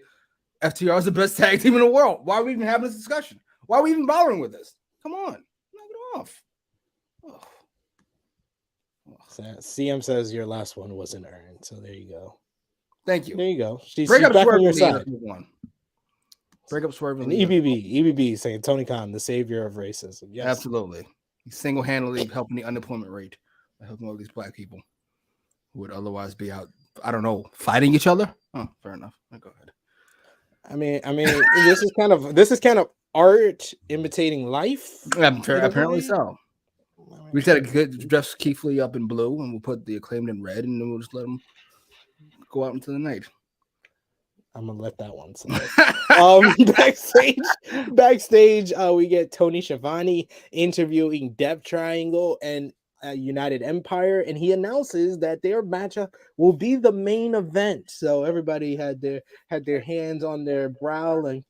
FTR is the best tag team in the world. Why are we even having this discussion? Why are we even bothering with this? Come on, knock it off. CM says your last one wasn't earned, so there you go. Thank you. There you go. She's back on your side. Break up Swerve. And EBB saying Tony Khan, the savior of racism. Yes, absolutely. He's single-handedly helping the unemployment rate by helping all these black people who would otherwise be out, I don't know, fighting each other. Oh, fair enough. Go ahead. I mean, this is kind of art imitating life. Apparently so. We said to dress Keith Lee up in blue, and we'll put the Acclaimed in red, and then we'll just let them go out into the night. I'm gonna let that one slide. Backstage, we get Tony Schiavone interviewing Death Triangle and United Empire, and he announces that their matchup will be the main event. So everybody had their hands on their brow, like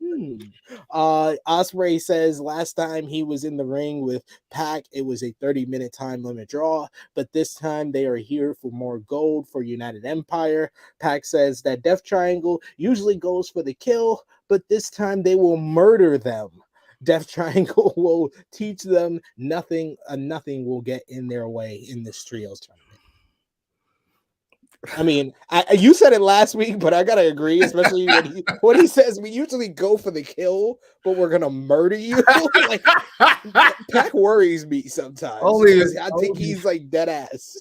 Ospreay says last time he was in the ring with Pac, it was a 30-minute time limit draw, but this time they are here for more gold for United Empire. Pac says that Death Triangle usually goes for the kill, but this time they will murder them. Death Triangle will teach them nothing. Nothing will get in their way in this trios tournament. I mean, you said it last week, but I gotta agree, especially when he says we usually go for the kill, but we're gonna murder you. Like, Pac worries me sometimes. I think he's like dead ass.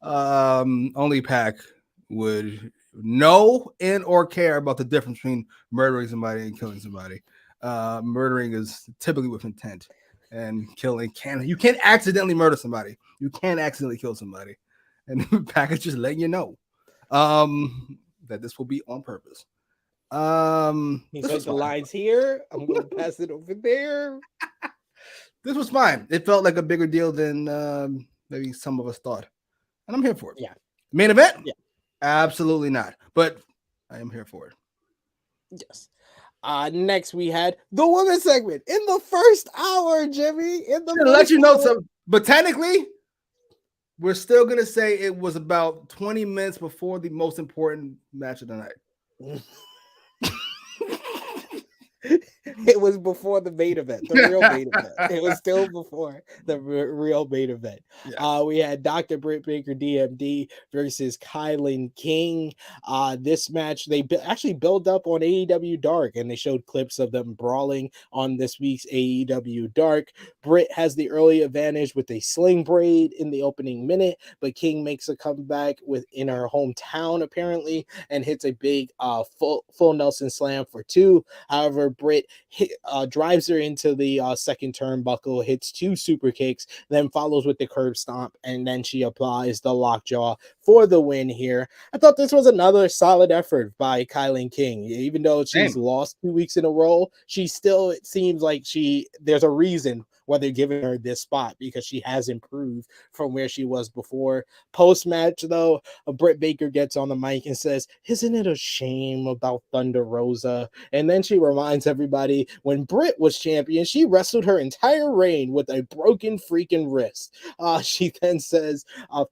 Only Pac would know and or care about the difference between murdering somebody and killing somebody. Murdering is typically with intent, and killing you can't accidentally murder somebody. You can't accidentally kill somebody, and Pac is just letting you know that this will be on purpose. He said the lines here. I'm going to pass it over there. This was fine. It felt like a bigger deal than maybe some of us thought. And I'm here for it. Yeah. Main event? Yeah. Absolutely not. But I am here for it. Yes. Next we had the women's segment in the first hour, Jimmy. In the let you know something. But technically, we're still gonna say it was about 20 minutes before the most important match of the night. It was before the main event, the real main event. It was still before the real main event. Yes. We had Dr. Britt Baker DMD versus Kylan King. This match, they actually built up on AEW Dark, and they showed clips of them brawling on this week's AEW Dark. Britt has the early advantage with a sling braid in the opening minute, but King makes a comeback in her hometown, apparently, and hits a big full Nelson slam for 2. However, Britt drives her into the second turnbuckle, hits 2 super kicks, then follows with the curb stomp, and then she applies the lockjaw for the win here. I thought this was another solid effort by Kylan King. Even though she's lost 2 weeks in a row, she still, it seems like there's a reason why they're giving her this spot, because she has improved from where she was before. Post-match, though, Britt Baker gets on the mic and says, "Isn't it a shame about Thunder Rosa?" And then she reminds everybody when Britt was champion, she wrestled her entire reign with a broken freaking wrist. She then says,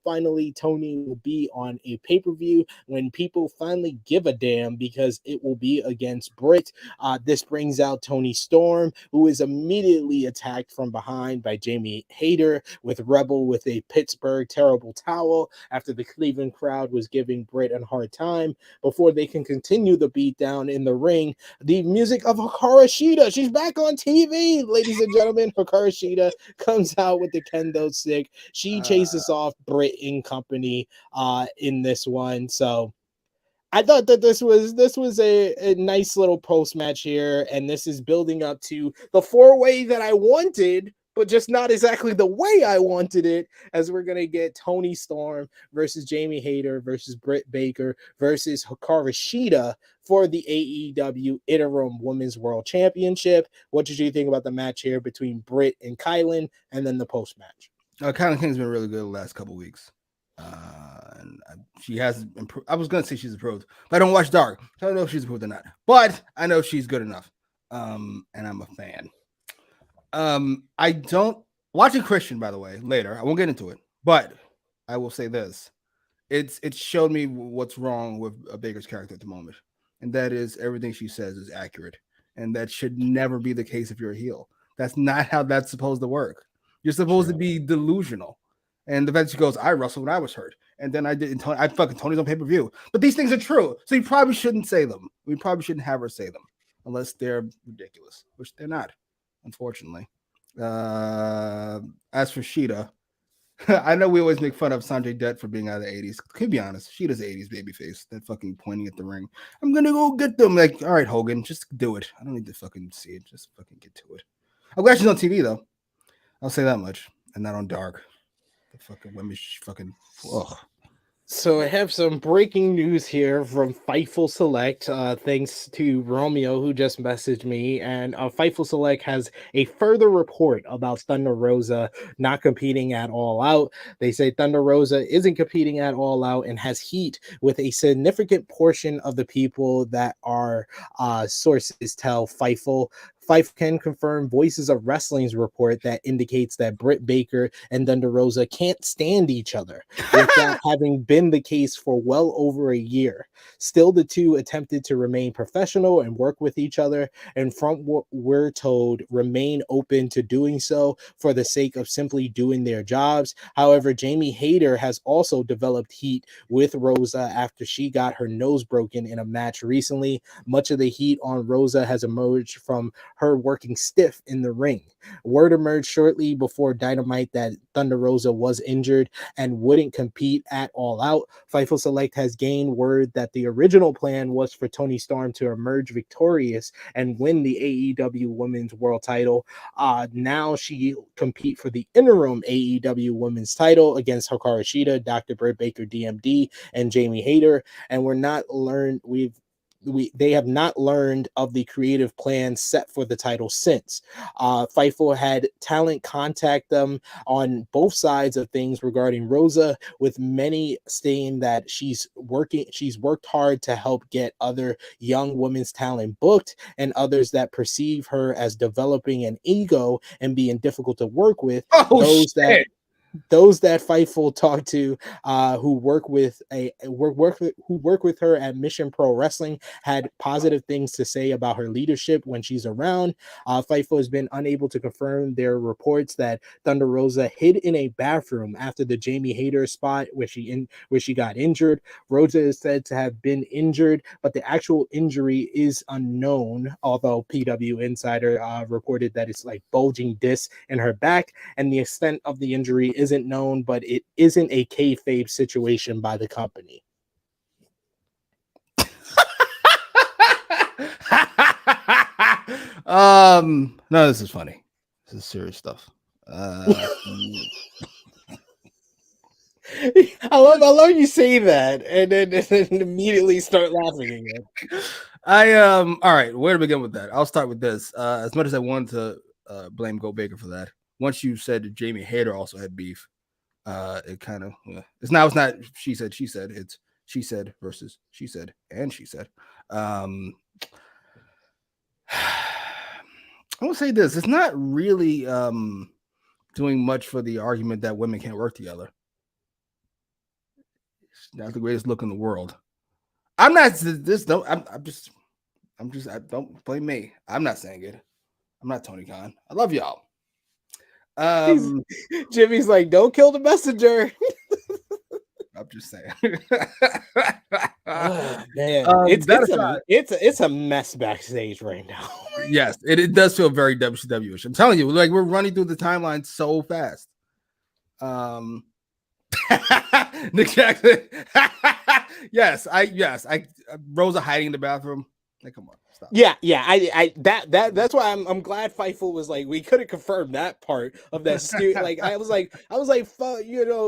finally, Tony will be on a pay-per-view when people finally give a damn, because it will be against Britt. This brings out Toni Storm, who is immediately attacked from behind by Jamie Hayter, with Rebel with a Pittsburgh terrible towel after the Cleveland crowd was giving Britt a hard time. Before they can continue the beatdown in the ring, the music of Hikaru Shida, she's back on TV, ladies and gentlemen. Hikaru Shida comes out with the kendo stick. She chases off Britt in company in this one. So I thought that this was a nice little post match here, and this is building up to the 4-way that I wanted, but just not exactly the way I wanted it, as we're going to get Toni Storm versus Jamie Hayter versus Britt Baker versus Hikaru Shida for the AEW Interim Women's World Championship. What did you think about the match here between Britt and Kylan, and then the post match? Kylan King's been really good the last couple weeks. And she has improved. I was going to say she's improved, but I don't watch Dark, so I don't know if she's improved or not. But I know she's good enough. And I'm a fan. I don't watching Christian, by the way, later. I won't get into it, but I will say this: it showed me what's wrong with Baker's character at the moment, and that is everything she says is accurate, and that should never be the case if you're a heel. That's not how that's supposed to work. You're supposed to be delusional. And the fact she goes, "I wrestled when I was hurt, and then I didn't. I fucking Tony's on pay-per-view." But these things are true, so you probably shouldn't say them. We probably shouldn't have her say them unless they're ridiculous, which they're not, unfortunately. As for Shida, I know we always make fun of Sanjay Dutt for being out of the 80s. To be honest, Shida's 80s babyface. That fucking pointing at the ring. I'm gonna go get them. Like, all right, Hogan, just do it. I don't need to fucking see it. Just fucking get to it. I'm glad she's on TV though. I'll say that much, and not on Dark. The fucking women fucking. Ugh. So I have some breaking news here from Fightful Select, thanks to Romeo, who just messaged me. And Fightful Select has a further report about Thunder Rosa not competing at All Out. They say Thunder Rosa isn't competing at All Out and has heat with a significant portion of the people that are sources tell Fightful. Fife can confirm Voices of Wrestling's report that indicates that Britt Baker and Thunder Rosa can't stand each other, with that having been the case for well over a year. Still, the two attempted to remain professional and work with each other, and from what we're told, remain open to doing so for the sake of simply doing their jobs. However, Jamie Hayter has also developed heat with Rosa after she got her nose broken in a match recently. Much of the heat on Rosa has emerged from her working stiff in the ring. Word emerged shortly before Dynamite that Thunder Rosa was injured and wouldn't compete at All Out. Fightful Select has gained word that the original plan was for Toni Storm to emerge victorious and win the AEW Women's World title. Now she'll compete for the interim AEW Women's title against Hikaru Shida, Dr. Britt Baker DMD, and Jamie Hayter. And we've they have not learned of the creative plan set for the title since. Fightful had talent contact them on both sides of things regarding Rosa, with many saying that she's worked hard to help get other young women's talent booked, and others that perceive her as developing an ego and being difficult to work with. Those that Fightful talk to, who work with her at Mission Pro Wrestling, had positive things to say about her leadership when she's around. Fightful has been unable to confirm their reports that Thunder Rosa hid in a bathroom after the Jamie Hayter spot where she got injured. Rosa is said to have been injured, but the actual injury is unknown. Although PW Insider reported that it's like bulging disc in her back, and the extent of the injury isn't known, but it isn't a kayfabe situation by the company. No, this is funny. This is serious stuff. I love you say that and then immediately start laughing again. All right, where to begin with that? I'll start with this. As much as I wanted to blame Go Baker for that, once you said that Jamie Hayter also had beef, it kind of it's not she said, it's she said versus she said and she said. I will say this, it's not really doing much for the argument that women can't work together. It's not the greatest look in the world. I'm not don't blame me. I'm not saying it. I'm not Tony Khan. I love y'all. Jimmy's like, don't kill the messenger. I'm just saying. Oh, man, it's a mess backstage right now. Yes, it does feel very WCW-ish. I'm telling you, like we're running through the timeline so fast. Nick Jackson. yes, I Rosa hiding in the bathroom. Like, come on, stop. Yeah, that's why I'm glad Fightful was like, we couldn't confirm that part of that like I was like, fuck,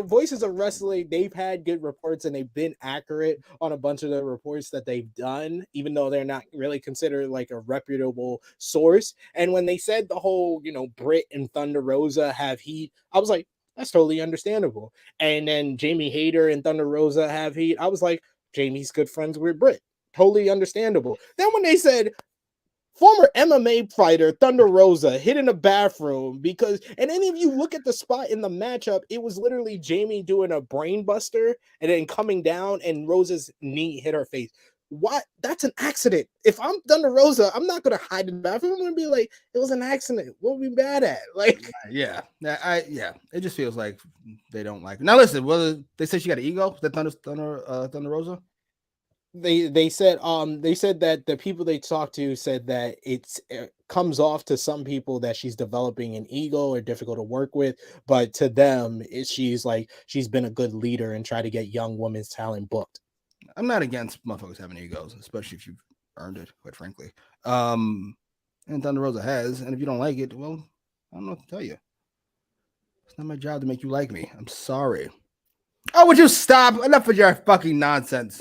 Voices of Wrestling, they've had good reports and they've been accurate on a bunch of the reports that they've done, even though they're not really considered like a reputable source. And when they said the whole, Britt and Thunder Rosa have heat, I was like, that's totally understandable. And then Jamie Hayter and Thunder Rosa have heat, I was like, Jamie's good friends with Britt. Totally understandable. Then when they said former MMA fighter Thunder Rosa hid in a bathroom and any of you look at the spot in the matchup, it was literally Jamie doing a brain buster and then coming down and Rosa's knee hit her face. What? That's an accident. If I'm Thunder Rosa, I'm not gonna hide in the bathroom. I'm gonna be like, it was an accident. What are we bad at? Like, yeah. It just feels like they don't like it. Now listen, whether they say she got an ego, that Thunder Rosa. They said that the people they talked to said that it comes off to some people that she's developing an ego or difficult to work with, but to them she's been a good leader and try to get young women's talent booked. I'm not against motherfuckers having egos, especially if you've earned it, quite frankly. And Thunder Rosa has, and if you don't like it, well, I don't know what to tell you. It's not my job to make you like me. I'm sorry. Oh, would you stop? Enough of your fucking nonsense.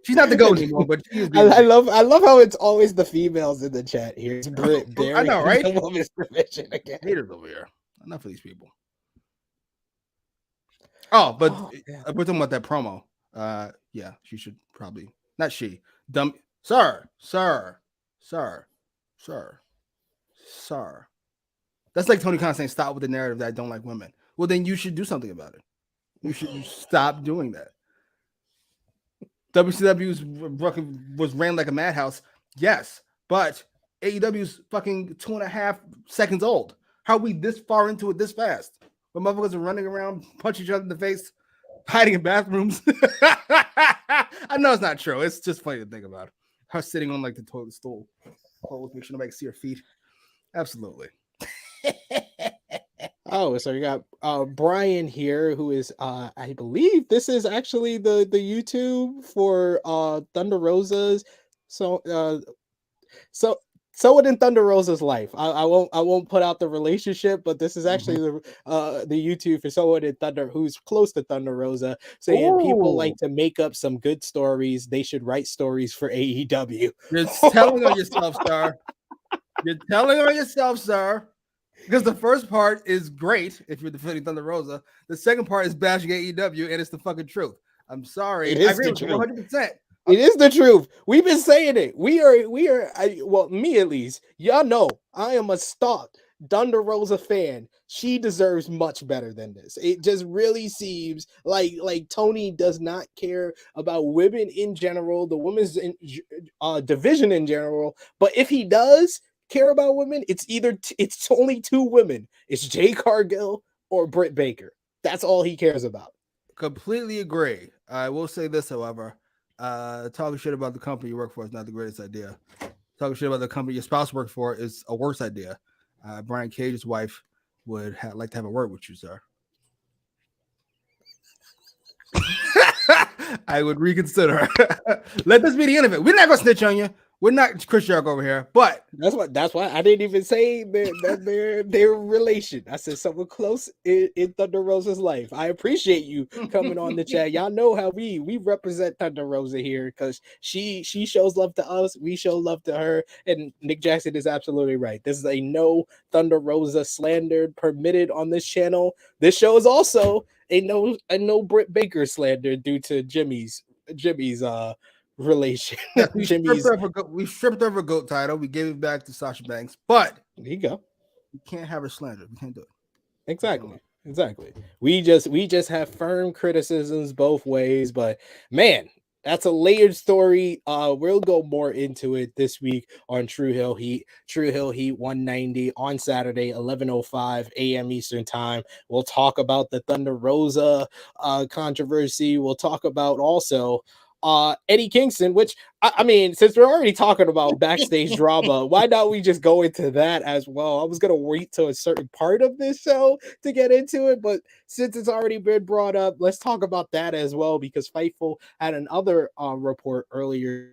She's not the GOAT anymore, but she is. I love how it's always the females in the chat here. It's Britt, I know, right? The woman's division again. Haters over here. Enough of these people. Oh, but we're talking about that promo. Yeah, she should probably not she. Dumb sir. That's like Tony Khan saying stop with the narrative that I don't like women. Well, then you should do something about it. You should stop doing that. WCW was ran like a madhouse, yes, but AEW's fucking 2.5 seconds old. How are we this far into it this fast? When motherfuckers are running around, punch each other in the face, hiding in bathrooms. I know it's not true. It's just funny to think about. Her sitting on like the toilet stool, make sure nobody can see her feet. Absolutely. Oh, so you got Brian here, who is I believe this is actually the YouTube for Thunder Rosa's. So So it in Thunder Rosa's life. I won't put out the relationship, but this is actually the YouTube for someone in Thunder who's close to Thunder Rosa, saying people like to make up some good stories. They should write stories for AEW. You're telling on yourself, sir. You're telling on yourself, sir. Because the first part is great if you're defending Thunder Rosa. The second part is bashing AEW, and it's the fucking truth. I'm sorry. It is I agree the with you truth. 100%. It is the truth. We've been saying it. We are. Well, me at least. Y'all know I am a stock Thunder Rosa fan. She deserves much better than this. It just really seems like Tony does not care about women in general, the women's division in general. But if he does care about women, it's it's only two women. It's Jay Cargill or Britt Baker. That's all he cares about. Completely agree. I will say this, however. Talking shit about the company you work for is not the greatest idea. Talking shit about the company your spouse works for is a worse idea. Brian Cage's wife would like to have a word with you, sir. I would reconsider. Let this be the end of it. We're not going to snitch on you. We're not Chris Jericho over here, but that's why I didn't even say their relation. I said someone close in Thunder Rosa's life. I appreciate you coming on the chat. Y'all know how we represent Thunder Rosa here because she shows love to us, we show love to her, and Nick Jackson is absolutely right. This is a no Thunder Rosa slander permitted on this channel. This show is also a no Britt Baker slander due to Jimmy's relation. we stripped her of a GOAT title. We gave it back to Sasha Banks, but there you go. We can't have her slander. We can't do it. Exactly. We just have firm criticisms both ways, but man, that's a layered story. We'll go more into it this week on True Hill Heat 190 on Saturday, 11:05 a.m. Eastern Time. We'll talk about the Thunder Rosa controversy. We'll talk about also Eddie Kingston, which I mean, since we're already talking about backstage drama, why not we just go into that as well? I was gonna wait till a certain part of this show to get into it, but since it's already been brought up, let's talk about that as well, because Fightful had another report earlier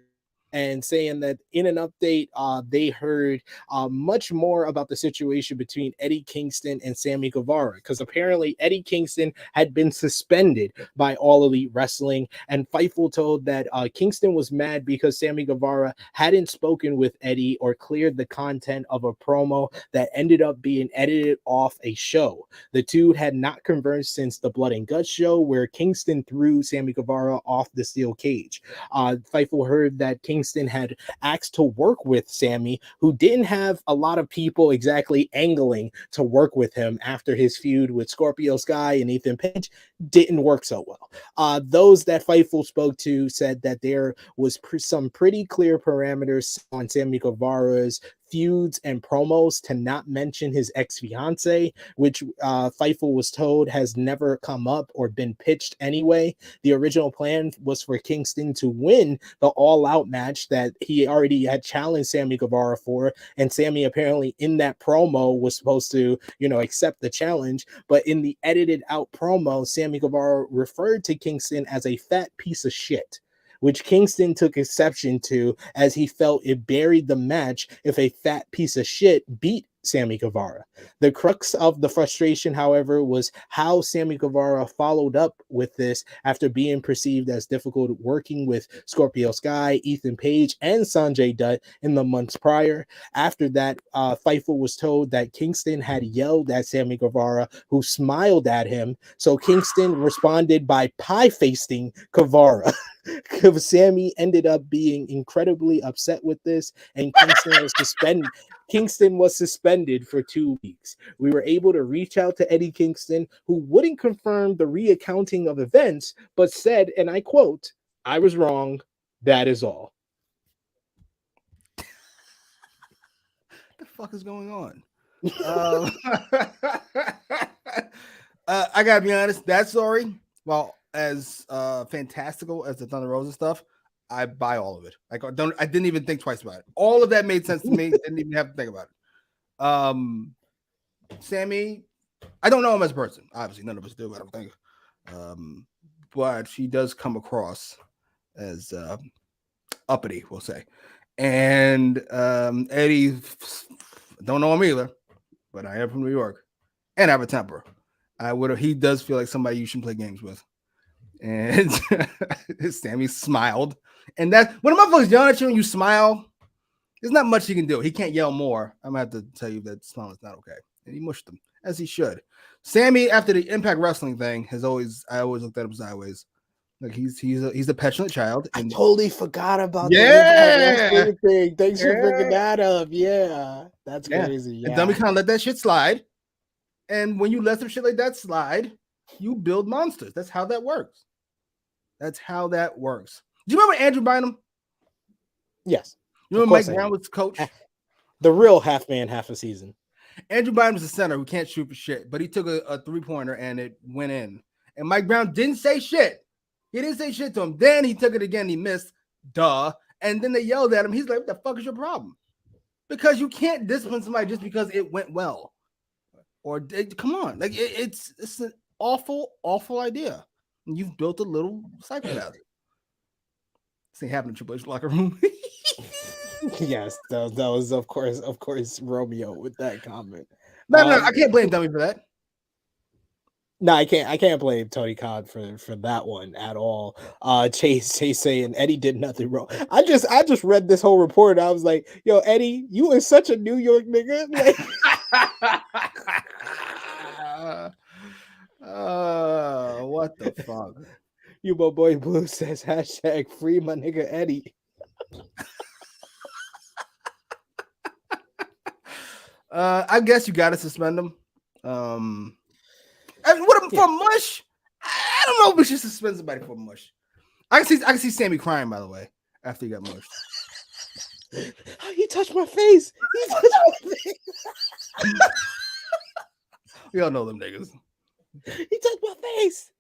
and saying that in an update, they heard much more about the situation between Eddie Kingston and Sammy Guevara, because apparently Eddie Kingston had been suspended by All Elite Wrestling, and Fightful told that Kingston was mad because Sammy Guevara hadn't spoken with Eddie or cleared the content of a promo that ended up being edited off a show. The two had not conversed since the Blood and Guts show, where Kingston threw Sammy Guevara off the steel cage. Fightful heard that Kingston had asked to work with Sammy, who didn't have a lot of people exactly angling to work with him after his feud with Scorpio Sky and Ethan Page didn't work so well. Those that Fightful spoke to said that there was some pretty clear parameters on Sammy Guevara's feuds and promos to not mention his ex-fiance, which Fightful was told has never come up or been pitched anyway. The original plan was for Kingston to win the all-out match that he already had challenged Sammy Guevara for, and Sammy apparently in that promo was supposed to, accept the challenge, but in the edited out promo, Sammy Guevara referred to Kingston as a fat piece of shit, which Kingston took exception to, as he felt it buried the match if a fat piece of shit beat Sammy Guevara. The crux of the frustration, however, was how Sammy Guevara followed up with this after being perceived as difficult working with Scorpio Sky, Ethan Page, and Sanjay Dutt in the months prior. After that, Fightful was told that Kingston had yelled at Sammy Guevara, who smiled at him. So Kingston responded by pie-facing Guevara. Sammy ended up being incredibly upset with this, and Kingston was suspended for 2 weeks. We were able to reach out to Eddie Kingston, who wouldn't confirm the reaccounting of events, but said, and I quote, "I was wrong. That is all." What the fuck is going on? I gotta be honest, that story, well, as fantastical as the Thunder Rosa stuff, I buy all of it. I didn't even think twice about it. All of that made sense to me. Didn't even have to think about it. Sammy, I don't know him as a person. Obviously, none of us do, I don't think. But she does come across as uppity, we'll say. And Eddie, don't know him either, but I am from New York and I have a temper. He does feel like somebody you shouldn't play games with. And Sammy smiled. And that when a motherfucker's yelling at you and you smile, there's not much he can do. He can't yell more. I'm going to have to tell you that smile is not okay. And he mushed him, as he should. Sammy, after the Impact Wrestling thing, I always looked at him sideways. Like he's a petulant child. And I totally forgot about the Impact Wrestling thing. Thanks for bringing that up. Yeah, that's crazy. Yeah. And then we kind of let that shit slide. And when you let some shit like that slide, you build monsters. That's how that works. Do you remember Andrew Bynum? Yes. You remember Mike Brown was coach? The real half man, half a season. Andrew Bynum's a center who can't shoot for shit, but he took a 3-pointer and it went in. And Mike Brown didn't say shit. He didn't say shit to him. Then he took it again. He missed. Duh. And then they yelled at him. He's like, what the fuck is your problem? Because you can't discipline somebody just because it went well. Or come on. Like it's an awful, awful idea. And you've built a little psychopath. This ain't happening in Triple H locker room. Yes, that was of course Romeo with that comment. No, I can't blame Dummy for that. No, I can't blame Tony Khan for that one at all. Chase saying Eddie did nothing wrong. I just read this whole report. I was like, yo, Eddie, you is such a New York nigga. Like, what the fuck? You my boy Blue says hashtag free my nigga Eddie. I guess you gotta suspend him. For mush? I don't know if we should suspend somebody for mush. I can see Sammy crying, by the way, after he got mushed. He touched my face. We all know them niggas. He touched my face.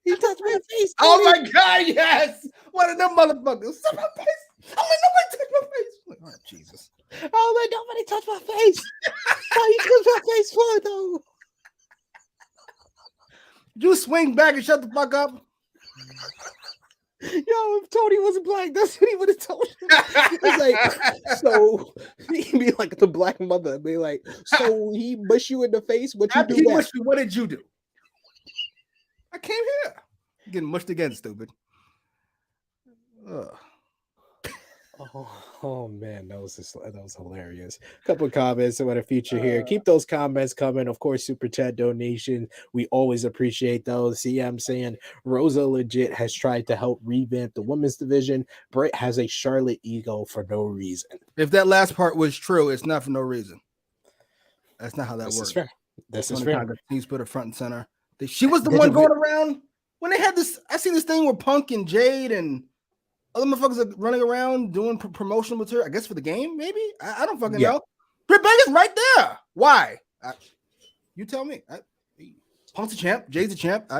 Oh my god, yes! One of them motherfuckers. Touch my face. I'm like, nobody touch my face. Like, oh, Jesus. Oh, like, nobody touch my face. Why you touch my face for, though? You swing back and shut the fuck up. Yo, if Tony wasn't black, that's what he would have told him. He was like, so he'd be like the black mother, be like, so he mush you in the face. What you do? What did you do? I came here. You're getting mushed again, stupid. Ugh. Oh man, that was hilarious. Couple of comments about a feature here. Keep those comments coming. Of course, super chat donation. We always appreciate those. CM saying Rosa legit has tried to help revamp the women's division. Britt has a Charlotte ego for no reason. If that last part was true, it's not for no reason. That's not how that works. Is fair. This is fair. He's put her front and center. She was the one going around when they had this. I seen this thing where Punk and Jade and other motherfuckers are running around doing promotional material, I guess for the game, maybe? I don't fucking know. Britt Baker's right there. Why? You tell me. Punk's a champ. Jade's a champ.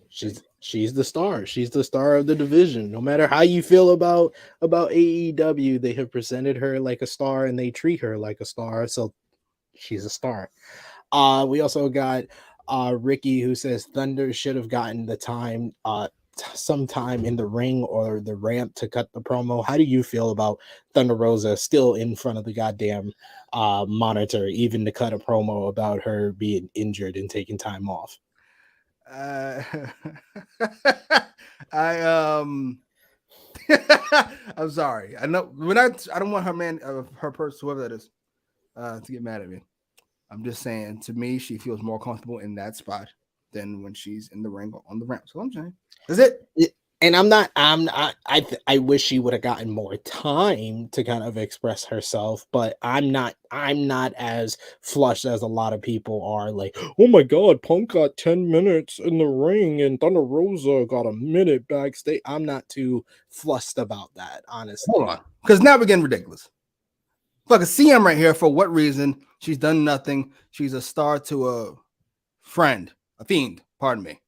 She's the star. She's the star of the division. No matter how you feel about AEW, they have presented her like a star and they treat her like a star. So she's a star. We also got Ricky who says Thunder should have gotten the time sometime in the ring or the ramp to cut the promo. How do you feel about Thunder Rosa still in front of the goddamn monitor, even to cut a promo about her being injured and taking time off? I'm sorry. I know I don't want her person, whoever that is, to get mad at me. I'm just saying, to me, she feels more comfortable in that spot than when she's in the ring or on the ramp. So I'm saying, is it? And I wish she would have gotten more time to kind of express herself, but I'm not as flushed as a lot of people are. Like, oh my god, Punk got 10 minutes in the ring and Thunder Rosa got a minute backstage. I'm not too flushed about that, honestly. Hold on, because now we're getting ridiculous. Fuck a CM right here. For what reason? She's done nothing. She's a star to a friend, a fiend. Pardon me.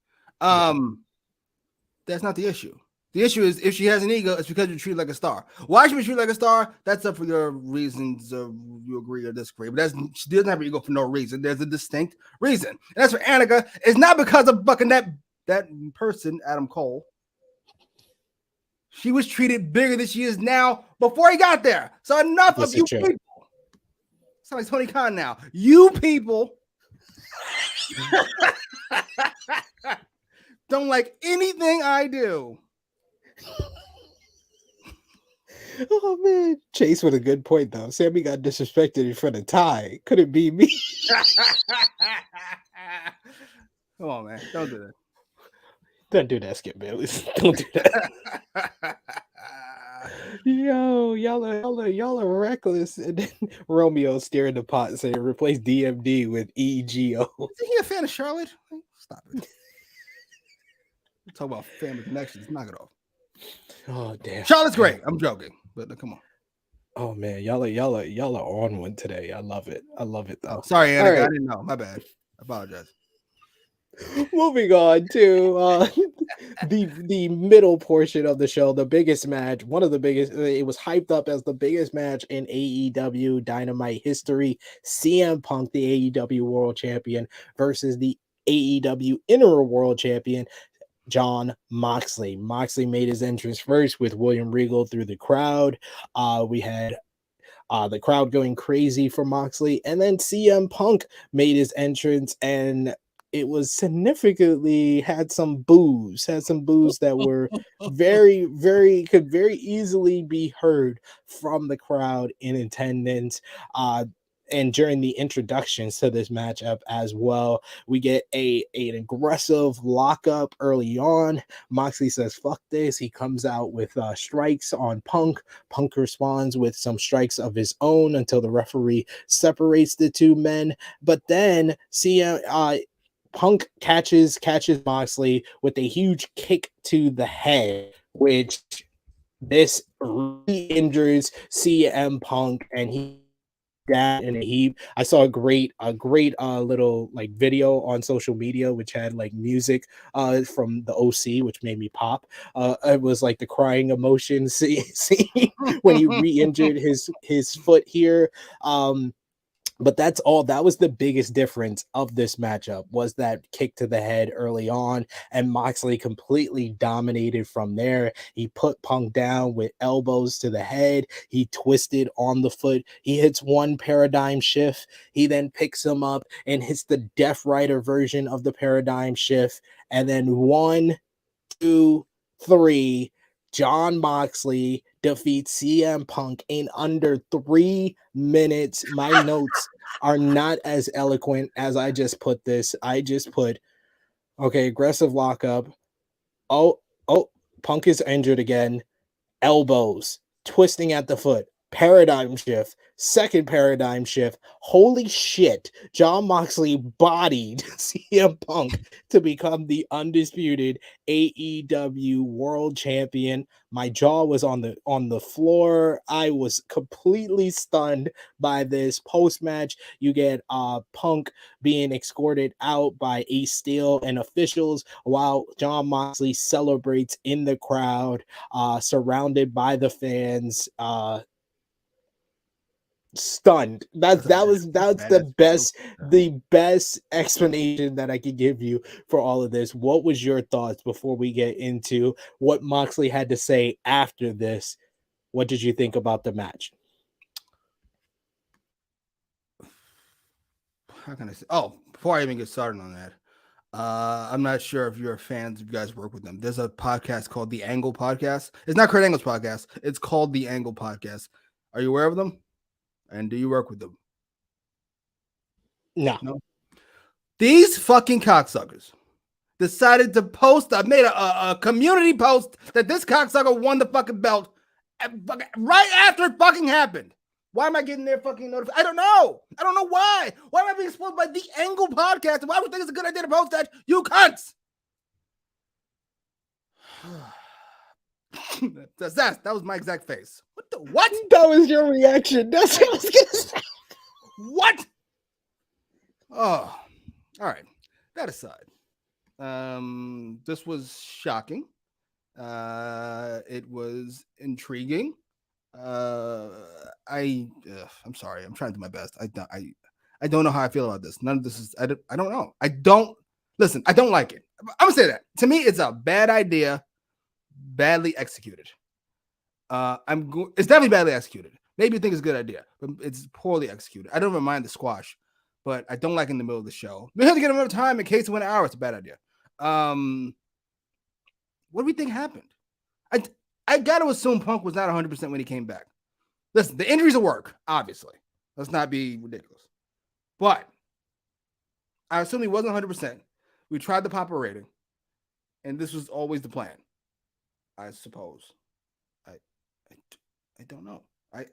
That's not the issue. The issue is if she has an ego, it's because you're treated like a star. Why should we treat like a star? That's up for your reasons. You agree or disagree. But she doesn't have an ego for no reason. There's a distinct reason. And that's for Annika. It's not because of fucking that person, Adam Cole. She was treated bigger than she is now before he got there. So enough This of is you true. people. Sound like Tony Khan now. You people don't like anything I do. Oh man, Chase with a good point though. Sammy got disrespected in front of Ty. Could it be me? Come on, man. Don't do that. Don't do that, Skip Bayless. Don't do that. Yo, y'all are reckless. And then Romeo stirring the pot saying replace DMD with EGO. Isn't he a fan of Charlotte? Stop it. Talk about family connections. Knock it off. Oh damn. Charlotte's great. I'm joking, but come on. Oh man, y'all are on one today. I love it. I love it though. Sorry, Annika. All right. I didn't know. My bad. I apologize. Moving on to the middle portion of the show, the biggest match, one of the biggest. It was hyped up as the biggest match in AEW Dynamite history. CM Punk, the AEW World Champion, versus the AEW Interim World Champion, Jon Moxley. Moxley made his entrance first with William Regal through the crowd. We had the crowd going crazy for Moxley, and then CM Punk made his entrance, and it was significantly had some boos that were could very easily be heard from the crowd in attendance. And during the introductions to this matchup as well, we get an aggressive lockup early on. Moxley says, fuck this. He comes out with strikes on Punk. Punk responds with some strikes of his own until the referee separates the two men. But then Punk catches Moxley with a huge kick to the head, which this really injures CM Punk, and he down in a heap. I saw a great little like video on social media which had like music from the OC, which made me pop. It was like the crying emotion scene when he re-injured his foot here. But that's all. That was the biggest difference of this matchup, was that kick to the head early on, and Moxley completely dominated from there. He put Punk down with elbows to the head. He twisted on the foot. He hits one paradigm shift. He then picks him up and hits the Death Rider version of the paradigm shift. And then 1, 2, 3, Jon Moxley defeats CM Punk in under 3 minutes. My notes are not as eloquent as I just put this. I just put, okay, aggressive lockup. Oh, Punk is injured again. Elbows, twisting at the foot, paradigm shift, second paradigm shift. Holy shit. Jon Moxley bodied CM Punk to become the undisputed AEW World Champion. My jaw was on the floor. I was completely stunned by this. Post-match, you get Punk being escorted out by Ace Steel and officials while Jon Moxley celebrates in the crowd, surrounded by the fans. Stunned. That's the best explanation that I could give you for all of this. What was your thoughts before we get into what Moxley had to say after this? What did you think about the match? How can I say? Oh, before I even get started on that, I'm not sure if you're fans, if you guys work with them. There's a podcast called The Angle Podcast. It's not Kurt Angle's podcast. It's called The Angle Podcast. Are you aware of them? And do you work with them? No. These fucking cocksuckers decided to post. I made a community post that this cocksucker won the fucking belt right after it fucking happened. Why am I getting their fucking notification? I don't know why. Why am I being spoiled by The Angle Podcast? And why would you think it's a good idea to post that? You cunts. That was my exact face. What? That was your reaction. That's what I was gonna say. What? Oh, all right. That aside, this was shocking. It was intriguing. I'm sorry. I'm trying to do my best. I don't know how I feel about this. None of this is. I don't know. I don't like it. I'm gonna say that. To me, it's a bad idea, badly executed. It's definitely badly executed. Maybe you think it's a good idea, but it's poorly executed. I don't even mind the squash, but I don't like in the middle of the show. We have to get enough time in case of 1 hour. It's a bad idea. What do we think happened? I got to assume Punk was not 100% when he came back. Listen, the injuries will work, obviously. Let's not be ridiculous. But I assume he wasn't 100%. We tried the Papa rating, and this was always the plan, I suppose. I don't know. I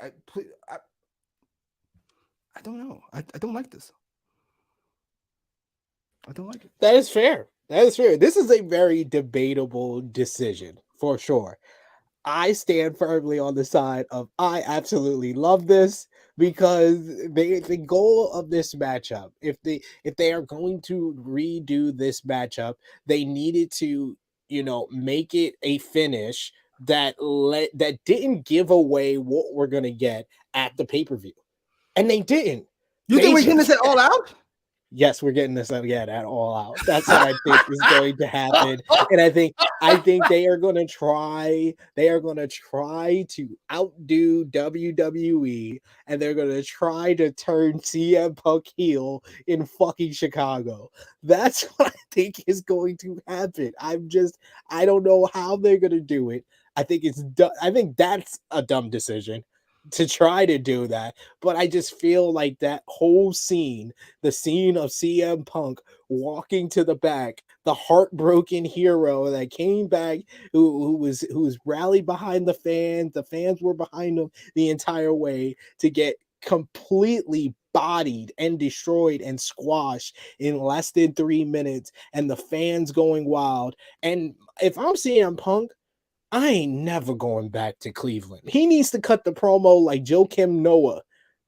don't know. I don't like this. I don't like it. That is fair. That is fair. This is a very debatable decision for sure. I stand firmly on the side of I absolutely love this because the goal of this matchup, if they are going to redo this matchup, they needed to, make it a finish that didn't give away what we're gonna get at the pay-per-view. And they didn't. You think we're getting this at All Out? Yes, we're getting this again at All Out. That's what I think is going to happen. And I think they are going to try to outdo WWE, and they're going to try to turn CM Punk heel in fucking Chicago. That's what I think is going to happen. I don't know how they're going to do it. I think that's a dumb decision to try to do that, but I just feel like that whole scene, the scene of CM Punk walking to the back, the heartbroken hero that came back, who was rallied behind the fans were behind him the entire way, to get completely bodied and destroyed and squashed in less than 3 minutes, and the fans going wild. And if I'm CM Punk, I ain't never going back to Cleveland. He needs to cut the promo like Joakim Noah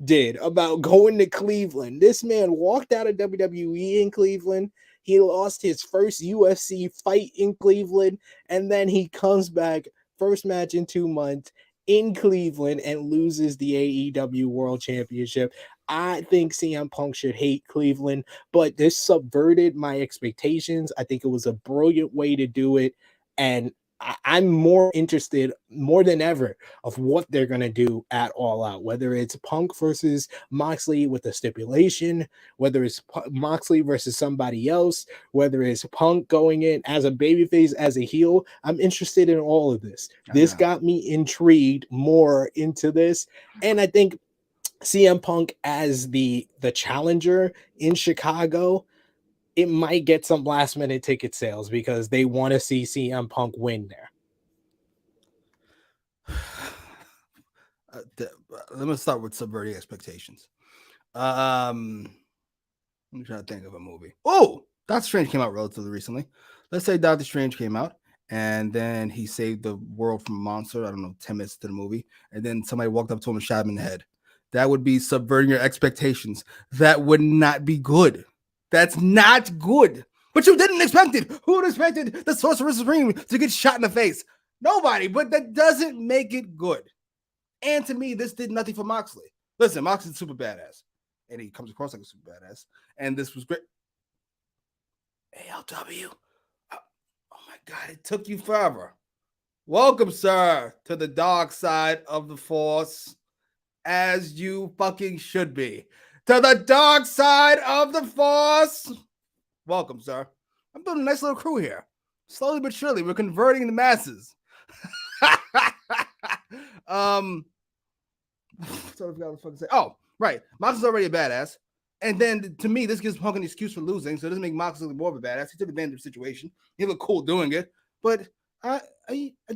did about going to Cleveland. This man walked out of WWE in Cleveland. He lost his first UFC fight in Cleveland, and then he comes back, first match in 2 months in Cleveland, and loses the AEW World Championship. I think CM Punk should hate Cleveland, but this subverted my expectations. I think it was a brilliant way to do it, and I'm more interested more than ever of what they're going to do at All Out, whether it's Punk versus Moxley with a stipulation, whether it's Moxley versus somebody else, whether it's Punk going in as a babyface, as a heel. I'm interested in all of this. This got me intrigued more into this. And I think CM Punk as the challenger in Chicago, it might get some last minute ticket sales because they want to see CM Punk win there. Let me start with subverting expectations. I'm trying to think of a movie. Oh, Doctor Strange came out relatively recently. Let's say Doctor Strange came out and then he saved the world from a monster. I don't know, 10 minutes to the movie. And then somebody walked up to him and shot him in the head. That would be subverting your expectations. That would not be good. That's not good. But you didn't expect it. Who would have expected the Sorcerer Supreme to get shot in the face? Nobody. But that doesn't make it good. And to me, this did nothing for Moxley. Listen, Moxley's super badass. And he comes across like a super badass. And this was great. AEW. Oh my God, it took you forever. Welcome, sir, to the dark side of the Force. As you fucking should be. To the dark side of the Force. Welcome, sir. I'm building a nice little crew here. Slowly but surely, we're converting the masses. So I forgot what I was fucking say. Oh, right. Moxley's already a badass. And then to me, this gives Punk an excuse for losing. So it doesn't make Moxley more of a badass. He took advantage of the situation. He looked cool doing it. But I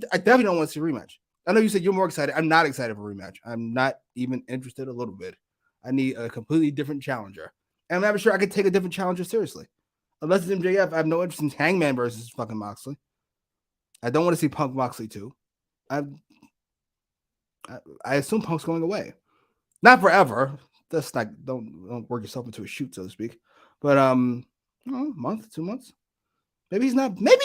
definitely don't want to see a rematch. I know you said you're more excited. I'm not excited for a rematch. I'm not even interested a little bit. I need a completely different challenger. And I'm not sure I could take a different challenger seriously. Unless it's MJF, I have no interest in Hangman versus fucking Moxley. I don't want to see Punk Moxley too. I assume Punk's going away. Not forever. That's like don't work yourself into a shoot, so to speak. But a month, 2 months. Maybe he's not. Maybe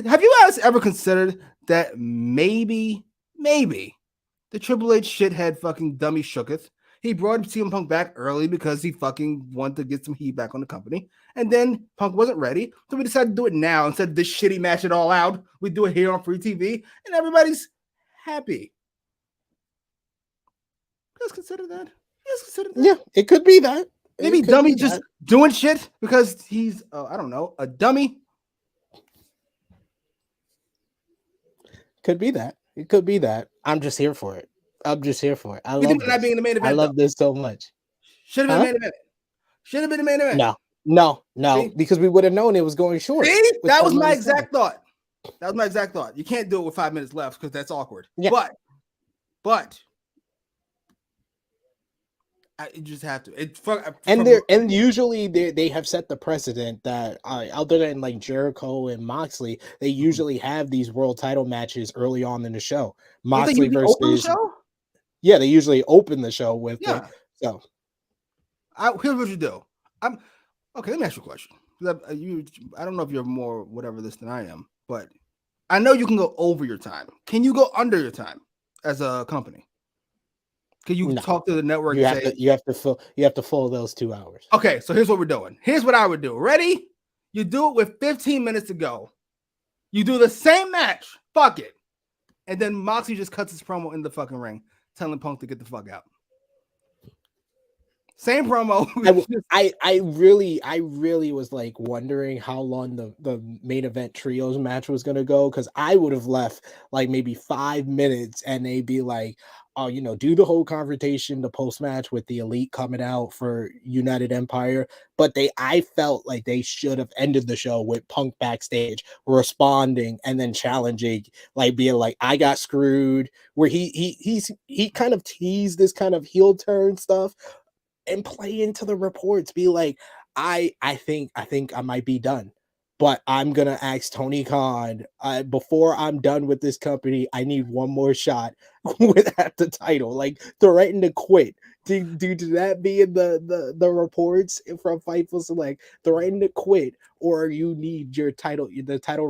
have you guys ever considered that maybe the Triple H shithead fucking dummy shooketh? He brought CM Punk back early because he fucking wanted to get some heat back on the company. And then Punk wasn't ready. So we decided to do it now instead of this shitty match it all out. We do it here on free TV and everybody's happy. Let's consider that. Let's consider that. Yeah, it could be that. Maybe dummy just doing shit because he's, I don't know, a dummy. Could be that. It could be that. I'm just here for it. I'm just here for it. I You love think not being in the main event. I love this so much. Should have been the main event. Should have been the main event. No, See? because we would have known it was going short. See? That was my exact thought. That was my exact thought. You can't do it with 5 minutes left because that's awkward. Yeah. But you just have to. And usually they have set the precedent that other than like Jericho and Moxley, they usually have these world title matches early on in the show. Moxley versus open the show? Yeah, they usually open the show with it. So here's what you do. Okay. Let me ask you a question. I don't know if you're more whatever this than I am, but I know you can go over your time. Can you go under your time as a company? Can you talk to the network? You have to fill those 2 hours. Okay, so here's what we're doing. Here's what I would do. Ready? You do it with 15 minutes to go. You do the same match. Fuck it. And then Moxley just cuts his promo in the fucking ring, telling Punk to get the fuck out. Same promo. I really was like wondering how long the main event trios match was gonna go, because I would have left like maybe 5 minutes and they'd be like, oh, do the whole confrontation, the post match with the Elite coming out for United Empire. But I felt like they should have ended the show with Punk backstage responding and then challenging, like being like, I got screwed, where he kind of teased this kind of heel turn stuff and play into the reports, be like, I think I might be done, but I'm gonna ask Tony Khan before I'm done with this company. I need one more shot without the title, like threaten to quit. Did that be in the reports from Fightful Select? Threaten to quit, or you need the title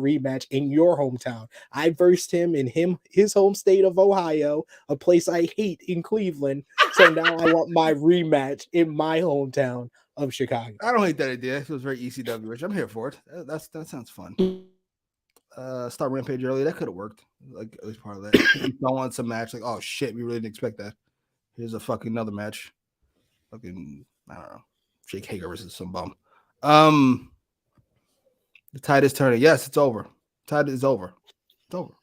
rematch in your hometown. I versed him in his home state of Ohio, a place I hate in Cleveland. So now I want my rematch in my hometown of Chicago. I don't hate that idea. It feels very ECW rich. I'm here for it. That sounds fun. Start Rampage early. That could have worked. Like at least part of that. Don't want some match. Like, oh shit, we really didn't expect that. Here's a fucking another match. Fucking, I don't know. Jake Hager versus some bum. The tide is turning. Yes, it's over. Tide is over. It's over.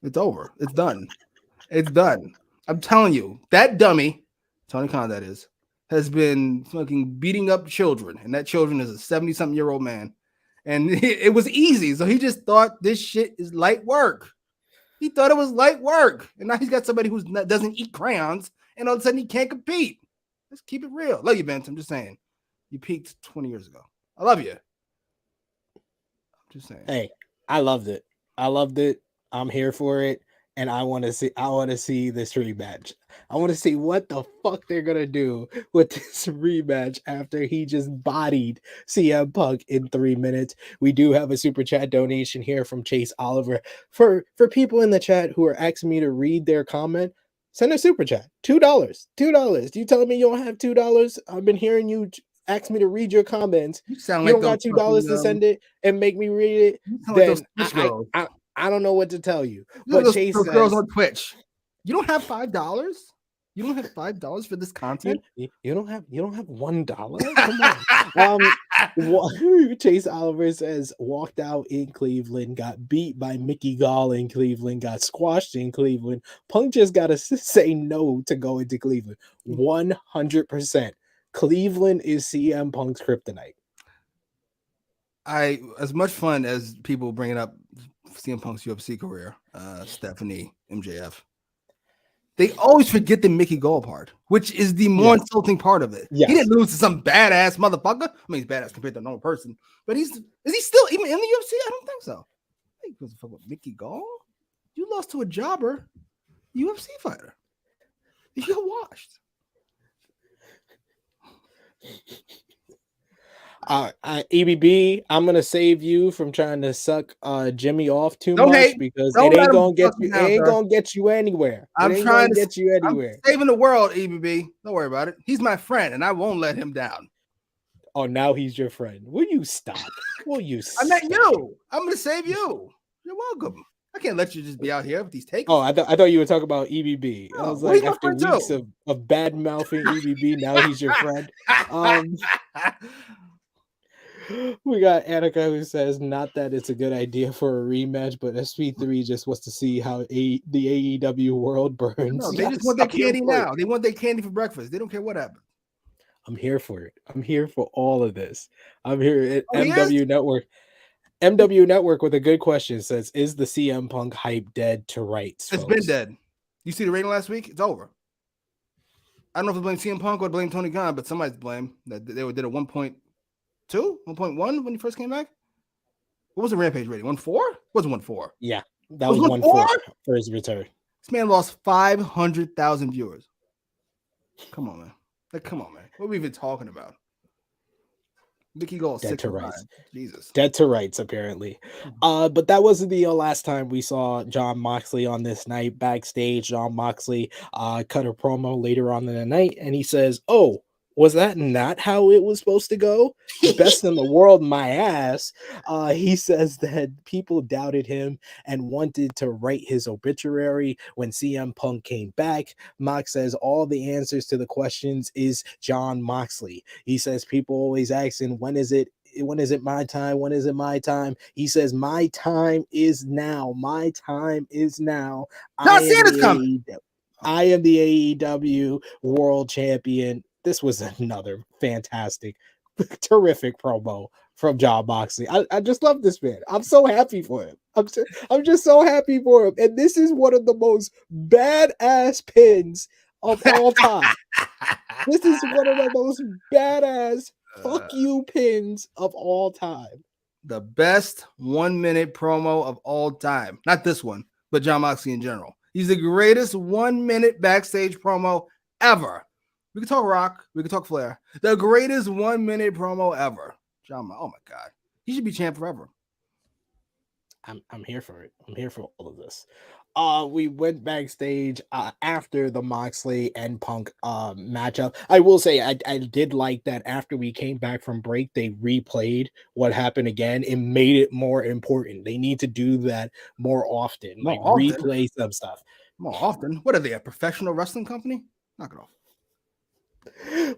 It's over. It's done. It's done. I'm telling you, that dummy, Tony Khan, that is, has been fucking beating up children, and that children is a 70-something-year-old man. And it was easy, so he just thought this shit is light work. He thought it was light work, and now he's got somebody who doesn't eat crayons, and all of a sudden he can't compete. Let's keep it real. Love you, Vince. I'm just saying, you peaked 20 years ago. I love you. I'm just saying. Hey, I loved it. I'm here for it. And I want to see this rematch. I want to see what the fuck they're gonna do with this rematch after he just bodied CM Punk in 3 minutes. We do have a super chat donation here from Chase Oliver. For people in the chat who are asking me to read their comment, send a super chat. $2. You telling me you don't have $2? I've been hearing you ask me to read your comments. You sound you like don't got $2 to send it and make me read it. Then I don't know what to tell you. But Chase says, girls on Twitch, you don't have $5. You don't have $5 for this content. You don't have $1. Come on. Chase Oliver says walked out in Cleveland, got beat by Mickey Gall in Cleveland, got squashed in Cleveland. Punk just got to say no to go into Cleveland. 100%. Cleveland is CM Punk's kryptonite. As much fun as people bringing up CM Punk's UFC career, Stephanie, MJF, they always forget the Mickey Gall part, which is the more insulting part of it. Yes. He didn't lose to some badass motherfucker. I mean, he's badass compared to a normal person, but is he still even in the UFC? I don't think so. I think he goes to fuck with Mickey Gall. You lost to a jobber UFC fighter. You're washed. EBB, I'm gonna save you from trying to suck Jimmy off too much because it ain't gonna get you anywhere. I'm trying to get you anywhere. I'm saving the world, EBB. Don't worry about it. He's my friend, and I won't let him down. Oh, now he's your friend. Will you stop? I met you. I'm gonna save you. You're welcome. I can't let you just be out here with these takes. Oh, I thought you were talking about EBB. I was like, after weeks of bad mouthing EBB, now he's your friend. We got Annika who says, not that it's a good idea for a rematch, but SP3 just wants to see how the AEW world burns. No, they just want their candy now. They want their candy for breakfast. They don't care what happens. I'm here for it. I'm here for all of this. I'm here at MW Network. MW Network with a good question says, is the CM Punk hype dead to rights? It's been dead. You see the rating last week? It's over. I don't know if they blame CM Punk or blame Tony Khan, but somebody's to blame. That they did a 1.2, 1.1 when he first came back. What was the Rampage rating? 1.4? Wasn't 1.4. Yeah, that was 1.4 for his return. This man lost 500,000 viewers. Come on, man. Come on, man. What are we even talking about? Mickey Gold, dead to rights. Jesus. Dead to rights, apparently. But that wasn't the last time we saw Jon Moxley on this night. Backstage, Jon Moxley cut a promo later on in the night, and he says, oh, was that not how it was supposed to go? Best in the world, my ass. He says that people doubted him and wanted to write his obituary when CM Punk came back. Mox says all the answers to the questions is Jon Moxley. He says people always asking, when is it my time? When is it my time? He says, my time is now. My time is now. Not seeing it coming. I am the AEW world champion. This was another fantastic, terrific promo from Jon Moxley. I just love this man. I'm so happy for him. I'm just so happy for him. And this is one of the most badass pins of all time. This is one of the most badass fuck you pins of all time. The best 1 minute promo of all time. Not this one, but Jon Moxley in general. He's the greatest 1 minute backstage promo ever. We can talk Rock. We can talk Flair. The greatest 1 minute promo ever. Jon, oh my God. He should be champ forever. I'm here for it. I'm here for all of this. We went backstage after the Moxley and Punk matchup. I will say I did like that after we came back from break, they replayed what happened again. It made it more important. They need to do that more often. Replay some stuff. More often? What are they, a professional wrestling company? Knock it off.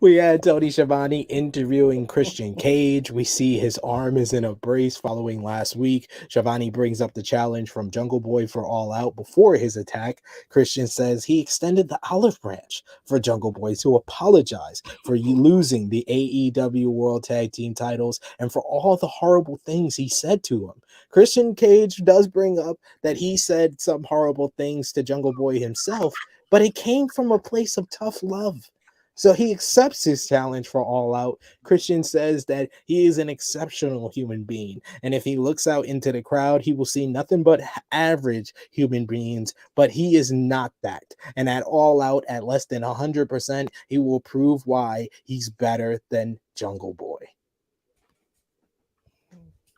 We had Tony Schiavone interviewing Christian Cage. We see his arm is in a brace following last week. Schiavone brings up the challenge from Jungle Boy for All Out before his attack. Christian says he extended the olive branch for Jungle Boy to apologize for losing the AEW World Tag Team titles and for all the horrible things he said to him. Christian Cage does bring up that he said some horrible things to Jungle Boy himself, but it came from a place of tough love. So he accepts his challenge for All Out. Christian says that he is an exceptional human being. And if he looks out into the crowd, he will see nothing but average human beings. But he is not that. And at All Out, at less than 100%, he will prove why he's better than Jungle Boy.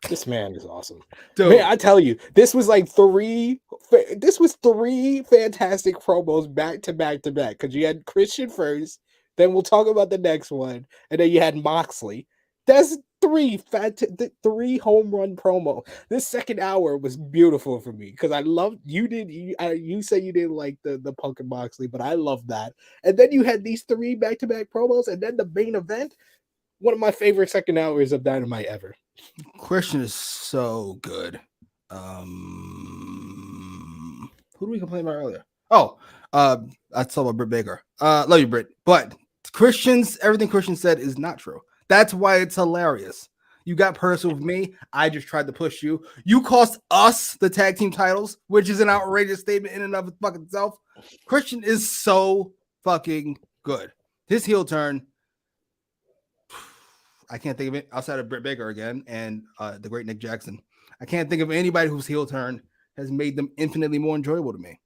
This man is awesome. Dude. Man, I tell you, this was three fantastic promos back to back to back. Because you had Christian first. Then we'll talk about the next one. And then you had Moxley. That's three home run promo. This second hour was beautiful for me because I loved you say you didn't like the Punk and Moxley, but I love that. And then you had these three back-to-back promos, and then the main event, one of my favorite second hours of Dynamite ever. Christian is so good. Who do we complain about earlier? Oh, I saw about Britt Baker. Love you, Britt. But everything Christian said is not true. That's why it's hilarious. You got personal with me. I just tried to push you. You cost us the tag team titles, which is an outrageous statement in and of fucking itself. Christian is so fucking good. His heel turn, I can't think of it outside of Britt Baker again and the great Nick Jackson. I can't think of anybody whose heel turn has made them infinitely more enjoyable to me.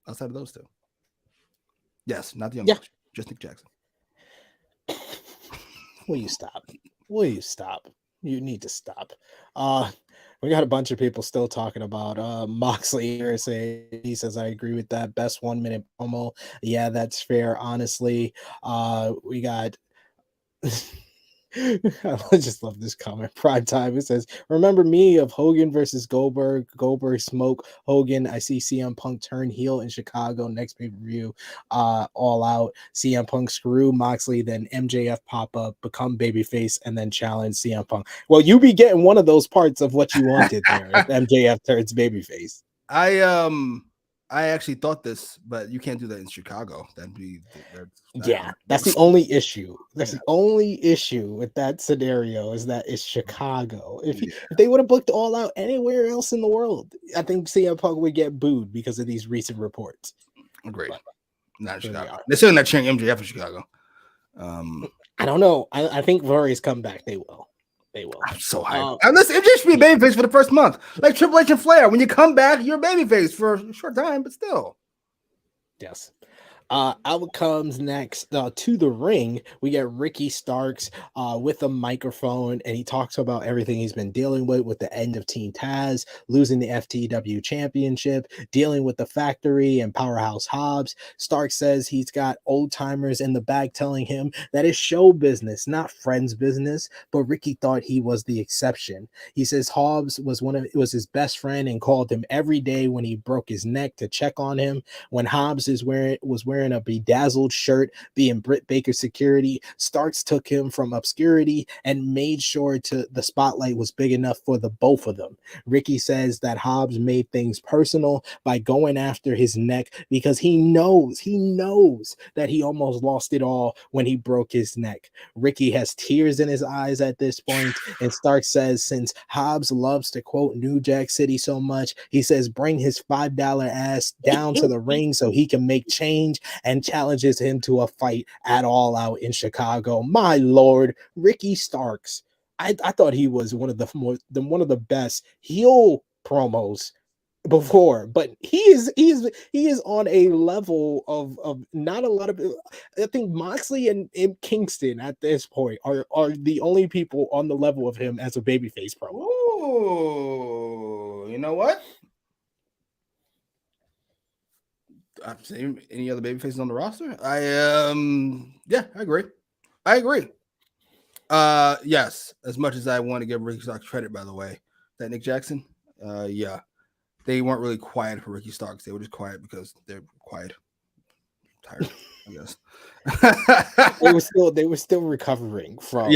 Outside of those two. Yes, not the young Bucks, just Nick Jackson. Will you stop? Will you stop? You need to stop. We got a bunch of people still talking about Moxley here. He says, I agree with that. Best 1 minute promo. Yeah, that's fair. Honestly, we got I just love this comment. Prime time. It says, "Remember me of Hogan versus Goldberg. Goldberg smoke Hogan. I see CM Punk turn heel in Chicago next pay per view. All out. CM Punk screw Moxley. Then MJF pop up, become babyface, and then challenge CM Punk." Well, you be getting one of those parts of what you wanted there. If MJF turns babyface. I actually thought this, but you can't do that in Chicago. That's the only issue. That's the only issue with that scenario is that it's Chicago. If they would have booked All Out anywhere else in the world, I think CM Punk would get booed because of these recent reports. Agreed. Not in Chicago. They're still not cheering MJF in Chicago. I don't know. I think Varys come back. They will. They will. I'm so hyped. Unless MJ should be a babyface for the first month, like Triple H and Flair. When you come back, you're a babyface for a short time, but still. Yes. Out comes next to the ring. We get Ricky Starks with a microphone, and he talks about everything he's been dealing with the end of Team Taz, losing the FTW championship, dealing with the factory and Powerhouse Hobbs. Starks says he's got old timers in the back telling him that it's show business, not friends business, but Ricky thought he was the exception. He says Hobbs was his best friend and called him every day when he broke his neck to check on him. When Hobbs was wearing a bedazzled shirt, being Britt Baker security, Starks took him from obscurity and made sure the spotlight was big enough for the both of them. Ricky says that Hobbs made things personal by going after his neck because he knows that he almost lost it all when he broke his neck. Ricky has tears in his eyes at this point, and Starks says since Hobbs loves to quote New Jack City so much, he says bring his $5 ass down to the ring so he can make change, and challenges him to a fight at All Out in Chicago. My lord, Ricky Starks. I thought he was one of the best heel promos before, but he is on a level of not a lot of. I think Moxley and Kingston at this point are the only people on the level of him as a babyface promo. Oh, you know what? I've seen any other baby faces on the roster. I agree. Yes, as much as I want to give Ricky Starks credit, by the way, that Nick Jackson, they weren't really quiet for Ricky Starks. They were just quiet because they're quiet. Tired, I guess. they were still recovering from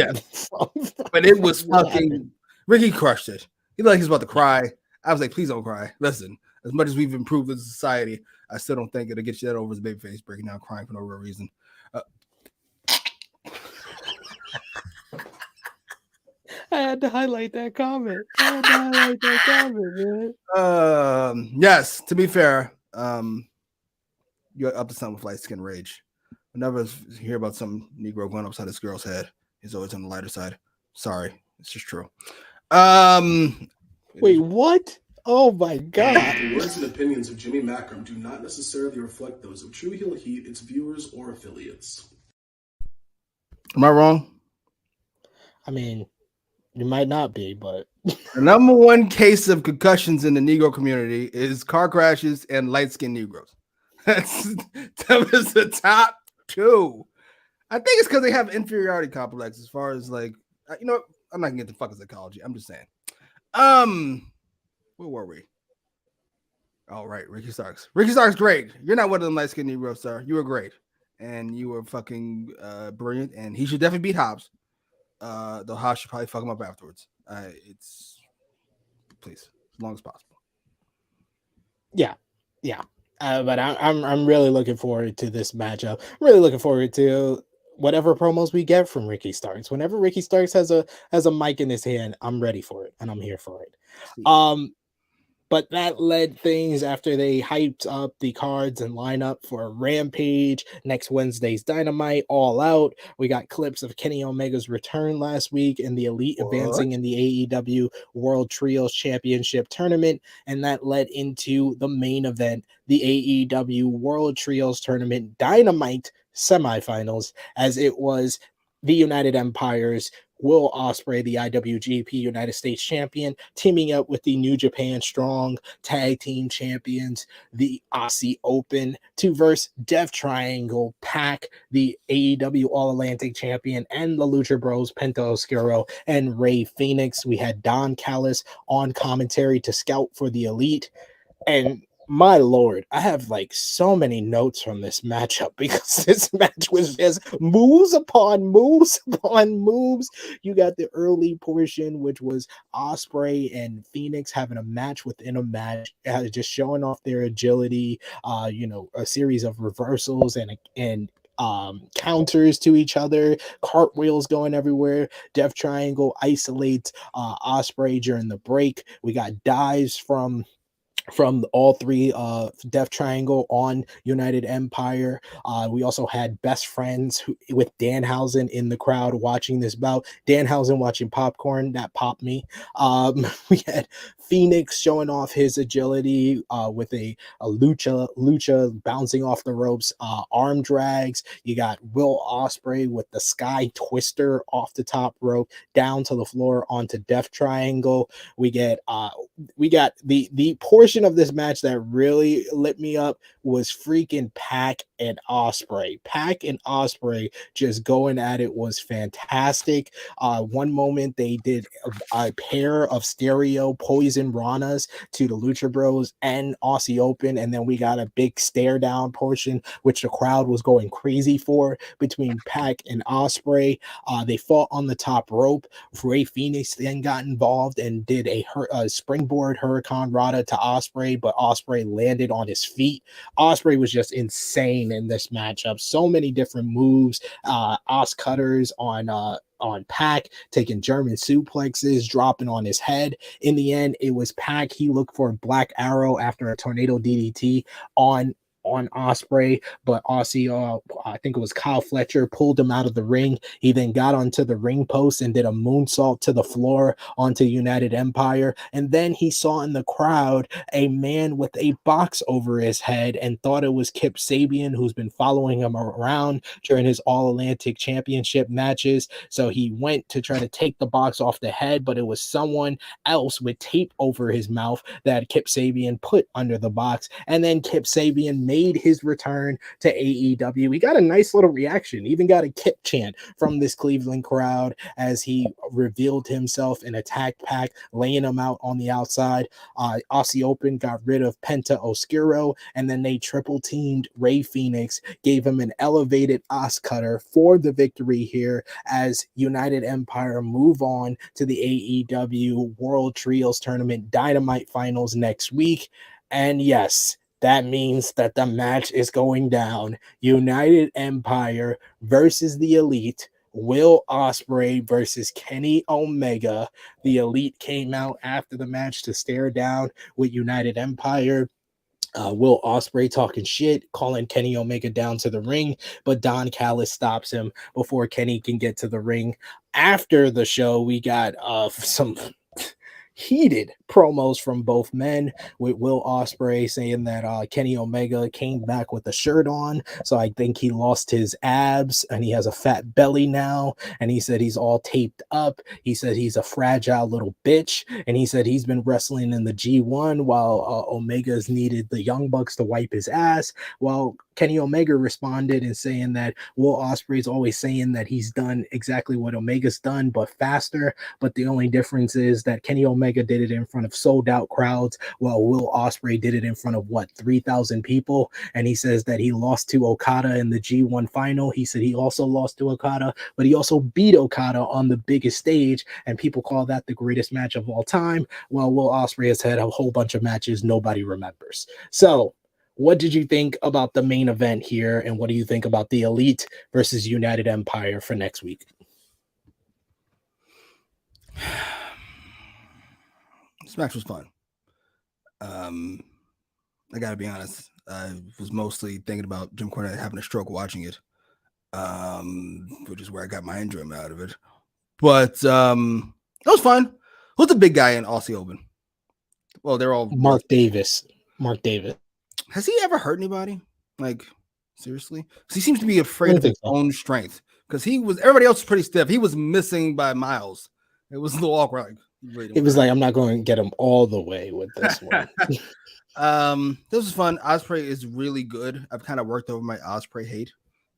but it was fucking Ricky crushed it. He looked like he's about to cry. I was like, please don't cry. Listen, as much as we've improved as a society, I still don't think it'll get you that over as a babyface breaking down crying for no real reason. I had to highlight that comment. Man. Yes, to be fair, you're up to something with light skin rage. Whenever I hear about some Negro going upside this girl's head, he's always on the lighter side. Sorry, it's just true. Wait, what? Oh my God. The words and opinions of Jimmy Macram do not necessarily reflect those of True Heel Heat, its viewers, or affiliates. Am I wrong? I mean, you might not be, but the number one case of concussions in the Negro community is car crashes and light-skinned Negroes. That was the top two. I think it's because they have inferiority complex as far as like, I'm not gonna get the fucking psychology. I'm just saying. Where were we? Oh, right. Ricky Starks. Ricky Starks, great. You're not one of them light-skinned Negroes, sir. You were great. And you were fucking brilliant. And he should definitely beat Hobbs. Though Hobbs should probably fuck him up afterwards. Please, as long as possible. Yeah. But I'm really looking forward to this matchup. I'm really looking forward to whatever promos we get from Ricky Starks. Whenever Ricky Starks has a mic in his hand, I'm ready for it and I'm here for it. But that led things after they hyped up the cards and lineup for Rampage, next Wednesday's Dynamite, All Out. We got clips of Kenny Omega's return last week and the Elite advancing in the AEW World Trios Championship Tournament. And that led into the main event, the AEW World Trios Tournament Dynamite semifinals, as it was the United Empires Will Ospreay, the IWGP United States Champion, teaming up with the New Japan Strong Tag Team Champions, the Aussie Open, to verse Death Triangle, Pac, the AEW All Atlantic Champion, and the Lucha Bros, Penta Oscuro and Rey Fenix. We had Don Callis on commentary to scout for the Elite. And my lord, I have like so many notes from this matchup because this match was just moves upon moves upon moves. You got the early portion, which was Ospreay and Phoenix having a match within a match, just showing off their agility. A series of reversals and counters to each other, cartwheels going everywhere. Death Triangle isolates Ospreay during the break. We got dives from all three Death Triangle on United Empire. We also had Best Friends with Danhausen in the crowd watching this bout. Danhausen watching popcorn, that popped me. We had Phoenix showing off his agility with a lucha bouncing off the ropes, arm drags. You got Will Ospreay with the Sky Twister off the top rope down to the floor onto Death Triangle. We got the portion of this match that really lit me up was freaking Pac and Ospreay. Pac and Ospreay just going at it was fantastic. One moment they did a pair of stereo poison ranas to the Lucha Bros and Aussie Open, and then we got a big stare down portion which the crowd was going crazy for between Pac and Ospreay. They fought on the top rope. Rey Fenix then got involved and did a springboard Hurricane Rana to Ospreay, but Ospreay landed on his feet. Ospreay was just insane in this matchup. So many different moves. Os cutters on Pac, taking German suplexes, dropping on his head. In the end, it was Pac. He looked for a Black Arrow after a tornado DDT on Ospreay, but Aussie, I think it was Kyle Fletcher, pulled him out of the ring. He then got onto the ring post and did a moonsault to the floor onto United Empire. And then he saw in the crowd a man with a box over his head and thought it was Kip Sabian, who's been following him around during his All-Atlantic Championship matches. So he went to try to take the box off the head, but it was someone else with tape over his mouth that Kip Sabian put under the box. And then Kip Sabian made his return to AEW. We got a nice little reaction, even got a Kip chant from this Cleveland crowd as he revealed himself and attacked Pac, laying him out on the outside. Aussie Open got rid of Penta Oscuro, and then they triple teamed Rey Fenix, gave him an elevated Os cutter for the victory here as United Empire move on to the AEW World Trios Tournament Dynamite Finals next week. And yes, that means that the match is going down. United Empire versus the Elite. Will Ospreay versus Kenny Omega. The Elite came out after the match to stare down with United Empire. Will Ospreay talking shit, calling Kenny Omega down to the ring, but Don Callis stops him before Kenny can get to the ring. After the show, we got some heated promos from both men, with Will Ospreay saying that Kenny Omega came back with the shirt on, so I think he lost his abs and he has a fat belly now, and he said he's all taped up. He said he's a fragile little bitch, and he said he's been wrestling in the G1 while Omega's needed the Young Bucks to wipe his ass. Well, Kenny Omega responded and saying that Will Ospreay's always saying that he's done exactly what Omega's done, but faster. But the only difference is that Kenny Omega did it in front of sold out crowds, while Will Ospreay did it in front of 3,000 people. And he says that he lost to Okada in the G1 final. He said he also lost to Okada, but he also beat Okada on the biggest stage, and people call that the greatest match of all time. Well, Will Ospreay has had a whole bunch of matches nobody remembers. So what did you think about the main event here, and what do you think about the Elite versus United Empire for next week? This match was fun. I gotta be honest. I was mostly thinking about Jim Cornette having a stroke watching it, which is where I got my enjoyment out of it. But it was fun. Who's the big guy in Aussie Open? Well, they're all Mark Davis. Mark Davis. Has he ever hurt anybody? Like, seriously? Because he seems to be afraid of his own strength. because everybody else was pretty stiff. He was missing by miles. It was a little awkward. It was like, I'm not going to get him all the way with this one. This was fun. Ospreay is really good. I've kind of worked over my Ospreay hate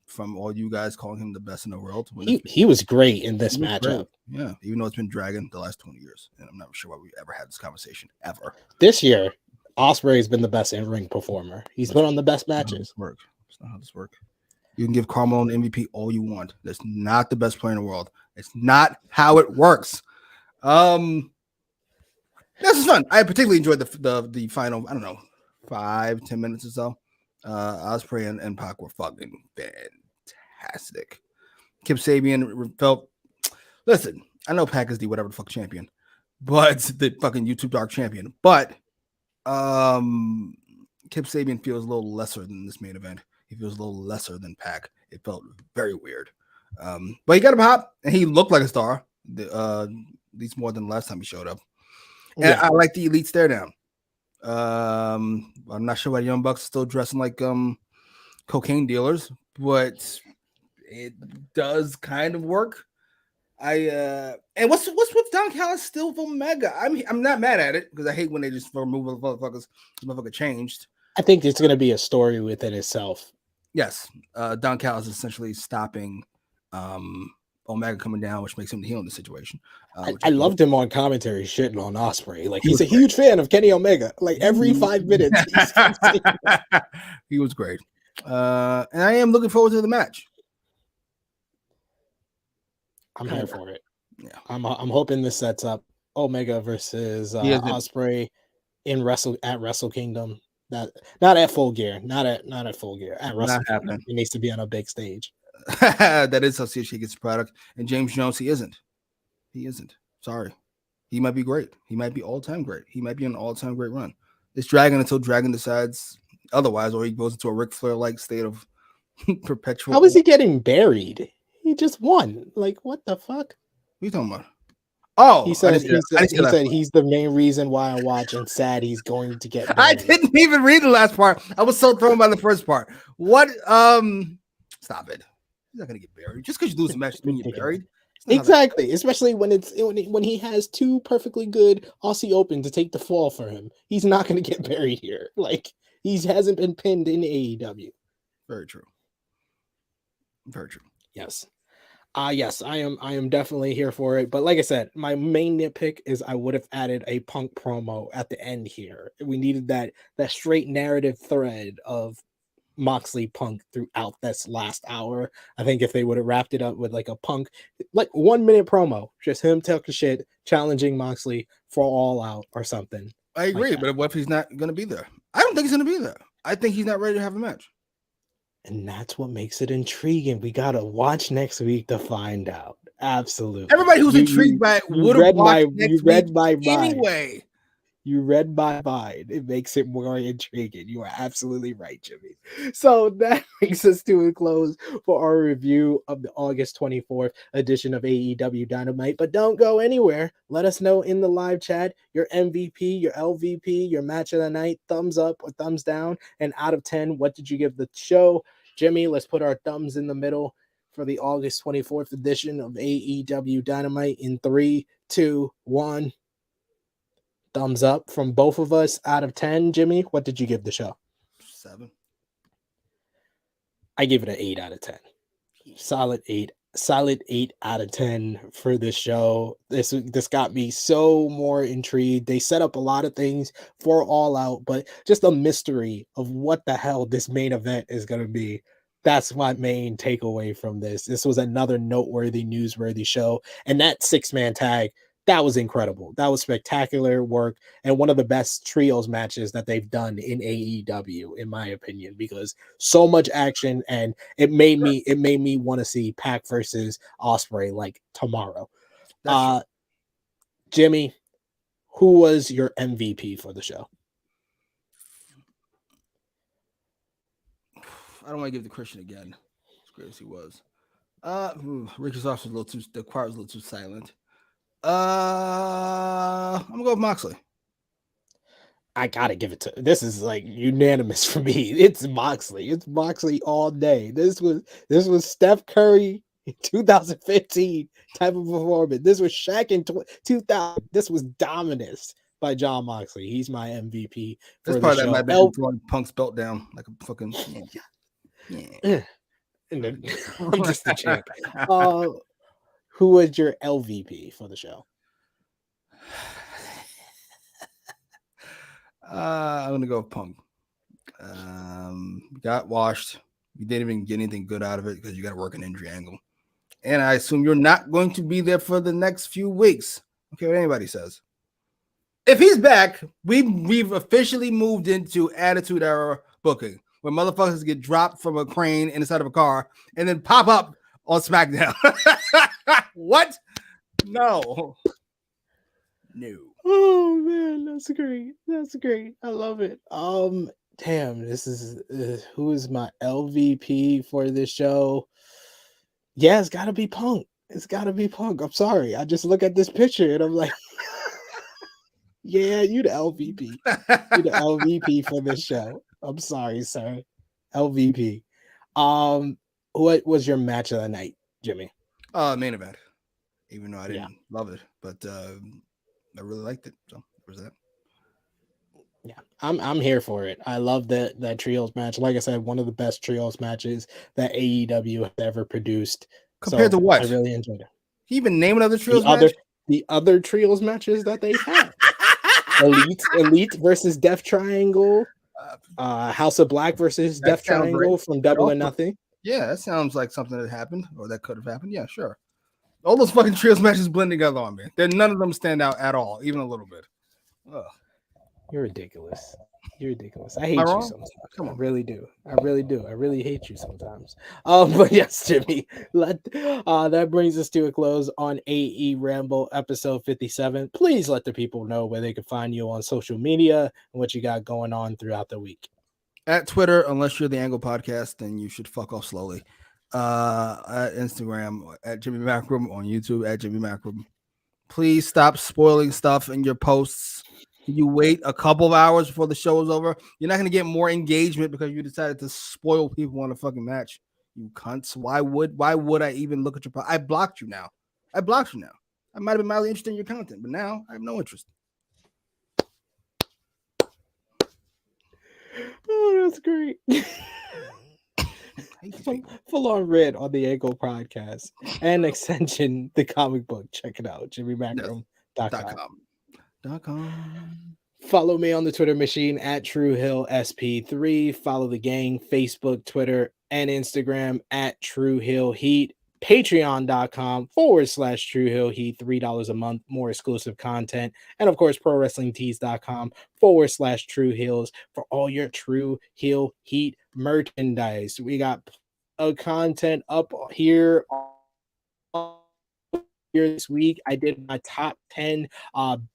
from all you guys calling him the best in the world. He was great in this matchup. Yeah, even though it's been dragging the last 20 years, and I'm not sure why we ever had this conversation ever. This year, Ospreay has been the best in-ring performer. He's been on the best matches. It's not how this works. You can give Carmelo an MVP all you want. That's not the best player in the world. It's not how it works. This is fun. I particularly enjoyed the final, I don't know, 5-10 minutes or so. Ospreay and Pac were fucking fantastic. Kip Sabian felt, listen, I know Pac is the whatever the fuck champion, but the fucking YouTube Dark champion. But Kip Sabian feels a little lesser than this main event. He feels a little lesser than Pac. It felt very weird. But he got a pop, and he looked like a star. At least more than the last time he showed up. And Yeah. I like the Elite stare down. I'm not sure why Young Bucks are still dressing like cocaine dealers, but it does kind of work. And what's with Don Callis still for Omega? I'm not mad at it because I hate when they just remove motherfuckers. This motherfucker changed. I think it's going to be a story within itself. Yes, Don Callis is essentially stopping Omega coming down, which makes him the heel in the situation. I loved him on commentary shitting on Ospreay. Like, he's a huge fan of Kenny Omega. Like, every 5 minutes, he was great. And I am looking forward to the match. I'm here for it. Yeah, I'm hoping this sets up Omega versus Ospreay in Wrestle Kingdom. Not at Full Gear. Not at Full Gear. At Wrestle Kingdom. It needs to be on a big stage. That is how CHK gets the product. And James Jones, he isn't. Sorry. He might be great. He might be all-time great. He might be an all-time great run. It's Dragon until Dragon decides otherwise, or he goes into a Ric Flair-like state of perpetual. How is he getting buried? He just won. Like, what the fuck? What are you talking about? Oh, he said he's the main reason why I watch, and sad he's going to get buried. I didn't even read the last part. I was so thrown by the first part. What? Stop it. He's not gonna get buried just because you lose a match. You get buried. Exactly, especially when he has two perfectly good Aussie Open to take the fall for him. He's not going to get buried here. Like, he hasn't been pinned in AEW. Very true. Very true. Yes. Yes, I am definitely here for it. But like I said, my main nitpick is I would have added a Punk promo at the end here. We needed that straight narrative thread of Moxley Punk throughout this last hour. I think if they would have wrapped it up with like a Punk, like 1 minute promo, just him talking shit, challenging Moxley for All Out or something. I agree, but what if he's not going to be there? I don't think he's going to be there. I think he's not ready to have a match. And that's what makes it intriguing. We got to watch next week to find out. Absolutely. Everybody who's intrigued by it would have watched next week anyway. You read my mind. It makes it more intriguing. You are absolutely right, Jimmy. So that brings us to a close for our review of the August 24th edition of AEW Dynamite. But don't go anywhere. Let us know in the live chat your MVP, your LVP, your match of the night, thumbs up or thumbs down. And out of 10, what did you give the show? Jimmy, let's put our thumbs in the middle for the August 24th edition of AEW Dynamite in 3, 2, 1. Thumbs up from both of us out of 10. Jimmy, what did you give the show? 7. I give it an 8 out of 10. Solid 8 out of 10 for this show. This got me so more intrigued. They set up a lot of things for All Out, but just a mystery of what the hell this main event is going to be. That's my main takeaway from this. This was another noteworthy, newsworthy show. And that 6-man tag, that was incredible. That was spectacular work and one of the best trios matches that they've done in AEW, in my opinion, because so much action and it made me want to see Pac versus Ospreay like tomorrow. Jimmy, who was your MVP for the show? I don't want to give the Christian again, as great as he was. Richard's off was the choir was a little too silent. I'm gonna go with Moxley. I gotta give it to this is like unanimous for me. It's Moxley. It's Moxley all day. This was Steph Curry. 2015 type of performance. This was Shaq in 2000. This was dominance by Jon Moxley. He's my MVP for This the part that show. might have been throwing Punk's belt down like a fucking yeah. I'm just the champ. Who was your LVP for the show? I'm gonna go with Punk. Got washed. You didn't even get anything good out of it because you got to work an injury angle. And I assume you're not going to be there for the next few weeks. Okay, what anybody says. If he's back, we've officially moved into Attitude Era booking, where motherfuckers get dropped from a crane inside of a car and then pop up on SmackDown. What? No. Oh man, that's great. That's great. I love it. Damn, this is who is my LVP for this show? Yeah, it's gotta be Punk. It's gotta be Punk. I'm sorry. I just look at this picture and I'm like, yeah, you the LVP. You the LVP for this show. I'm sorry, sir. LVP. What was your match of the night, Jimmy? Main event. Even though I didn't love it, but I really liked it. So there was that. Yeah, I'm here for it. I love that trios match. Like I said, one of the best trios matches that AEW has ever produced. Compared to what? I really enjoyed it. Can you even name another trios match? The other trios matches that they had. Elite versus Death Triangle. House of Black versus Death Triangle from Double or Nothing. Yeah, that sounds like something that happened or that could have happened. Yeah, sure. All those fucking trios matches blend together on me. None of them stand out at all, even a little bit. Ugh. You're ridiculous. You're ridiculous. I hate you sometimes. Come on. I really do. I really hate you sometimes. But yes, Jimmy, that brings us to a close on AEWramble episode 57. Please let the people know where they can find you on social media and what you got going on throughout the week. At Twitter, unless you're the Angle Podcast, then you should fuck off slowly. At Instagram, at Jimmy Macram, on YouTube, at Jimmy Macram. Please stop spoiling stuff in your posts. You wait a couple of hours before the show is over. You're not going to get more engagement because you decided to spoil people on a fucking match. You cunts. Why would I even look at your I blocked you now. I might have been mildly interested in your content, but now I have no interest. Oh, that's great. Full on red on the Angle Podcast and extension, the comic book. Check it out. JimmyMacram.com. Follow me on the Twitter machine at TrueHillSP3. Follow the gang, Facebook, Twitter, and Instagram at TrueHillHeat. Patreon.com/TrueHillHeat, $3 a month, more exclusive content. And of course, ProWrestlingTees.com/TrueHills for all your True Hill Heat merchandise. We got content up here this week. I did my top 10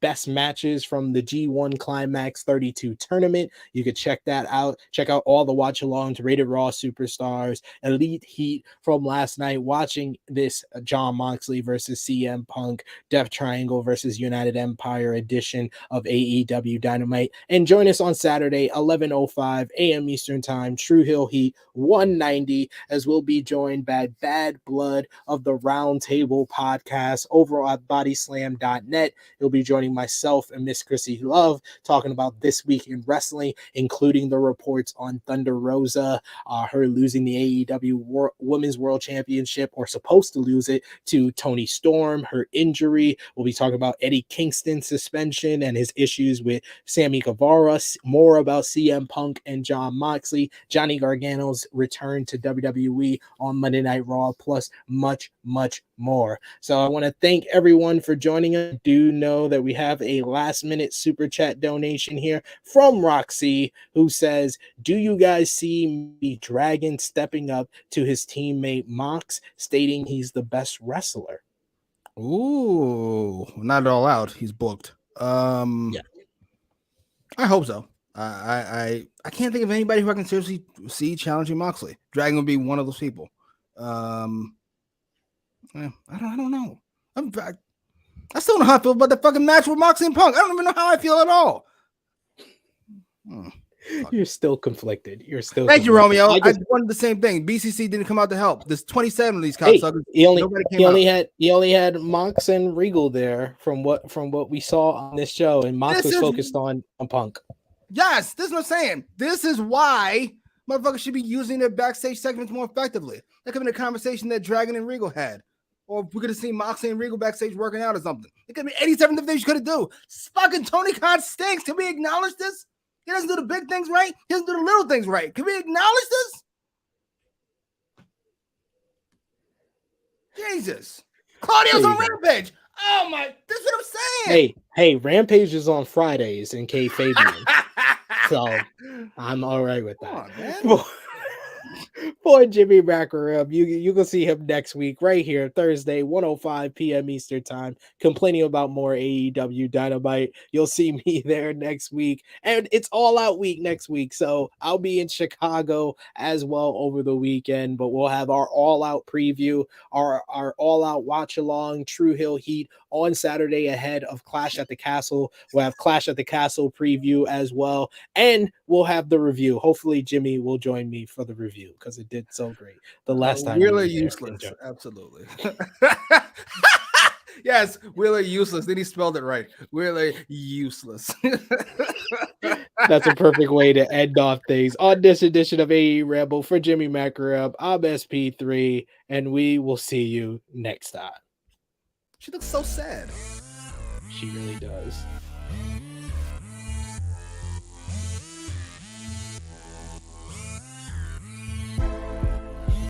best matches from the G1 Climax 32 tournament. You could check that out. Check out all the watch alongs, Rated Raw Superstars, Elite Heat from last night, watching this Jon Moxley versus CM Punk, Death Triangle versus United Empire edition of AEW Dynamite. And join us on Saturday, 11:05 a.m. Eastern Time, True Hill Heat 190, as we'll be joined by Bad Blood of the Round Table Podcast over at bodyslam.net. He'll be joining myself and Miss Chrissy Love, talking about this week in wrestling, including the reports on Thunder Rosa, her losing the AEW Women's World Championship, or supposed to lose it, to Toni Storm, her injury. We'll be talking about Eddie Kingston's suspension and his issues with Sammy Guevara, more about CM Punk and Jon Moxley, Johnny Gargano's return to WWE on Monday Night Raw, plus much, much more. So I want to thank everyone for joining us. I do know that we have a last minute super chat donation here from Roxy, who says, do you guys see the Dragon stepping up to his teammate Mox, stating he's the best wrestler? Ooh, not all out. He's booked. Yeah, I hope so. I can't think of anybody who I can seriously see challenging Moxley. Dragon would be one of those people. I don't know. I still don't know how I feel about that fucking match with Moxley and Punk. I don't even know how I feel at all. You're still conflicted. You're still. Thank you, conflicted. Romeo. I just, wanted the same thing. BCC didn't come out to help. There's 27 of these hey, cocksuckers. he only Nobody came he only out. had Mox and Regal there from what we saw on this show, and Mox was focused on Punk. Yes, this is what I'm saying. This is why motherfuckers should be using their backstage segments more effectively. That could have been a conversation that Dragon and Regal had. Or we could have seen Moxley and Regal backstage working out or something. It could be 87 different things you could have do. Fucking Tony Khan stinks. Can we acknowledge this? He doesn't do the big things right. He doesn't do the little things right. Can we acknowledge this? Jesus. Claudio's on Rampage. Oh my, this is what I'm saying. Hey, Rampage is on Fridays in K Fabian. So I'm all right with that. Come on, man. For Jimmy Macram, you can see him next week right here, Thursday, 1:05 p.m. Eastern Time, complaining about more AEW Dynamite. You'll see me there next week, and it's all out week next week, so I'll be in Chicago as well over the weekend, but we'll have our all-out preview, our all-out watch-along, True Hill Heat on Saturday ahead of Clash at the Castle. We'll have Clash at the Castle preview as well, and we'll have the review. Hopefully Jimmy will join me for the review because it did so great the last time. Wheeler useless. Absolutely. Yes, Wheeler useless. Then he spelled it right. Wheeler useless. That's a perfect way to end off things on this edition of AEWramble. For Jimmy Macram, I'm SP3, and we will see you next time. She looks so sad. She really does.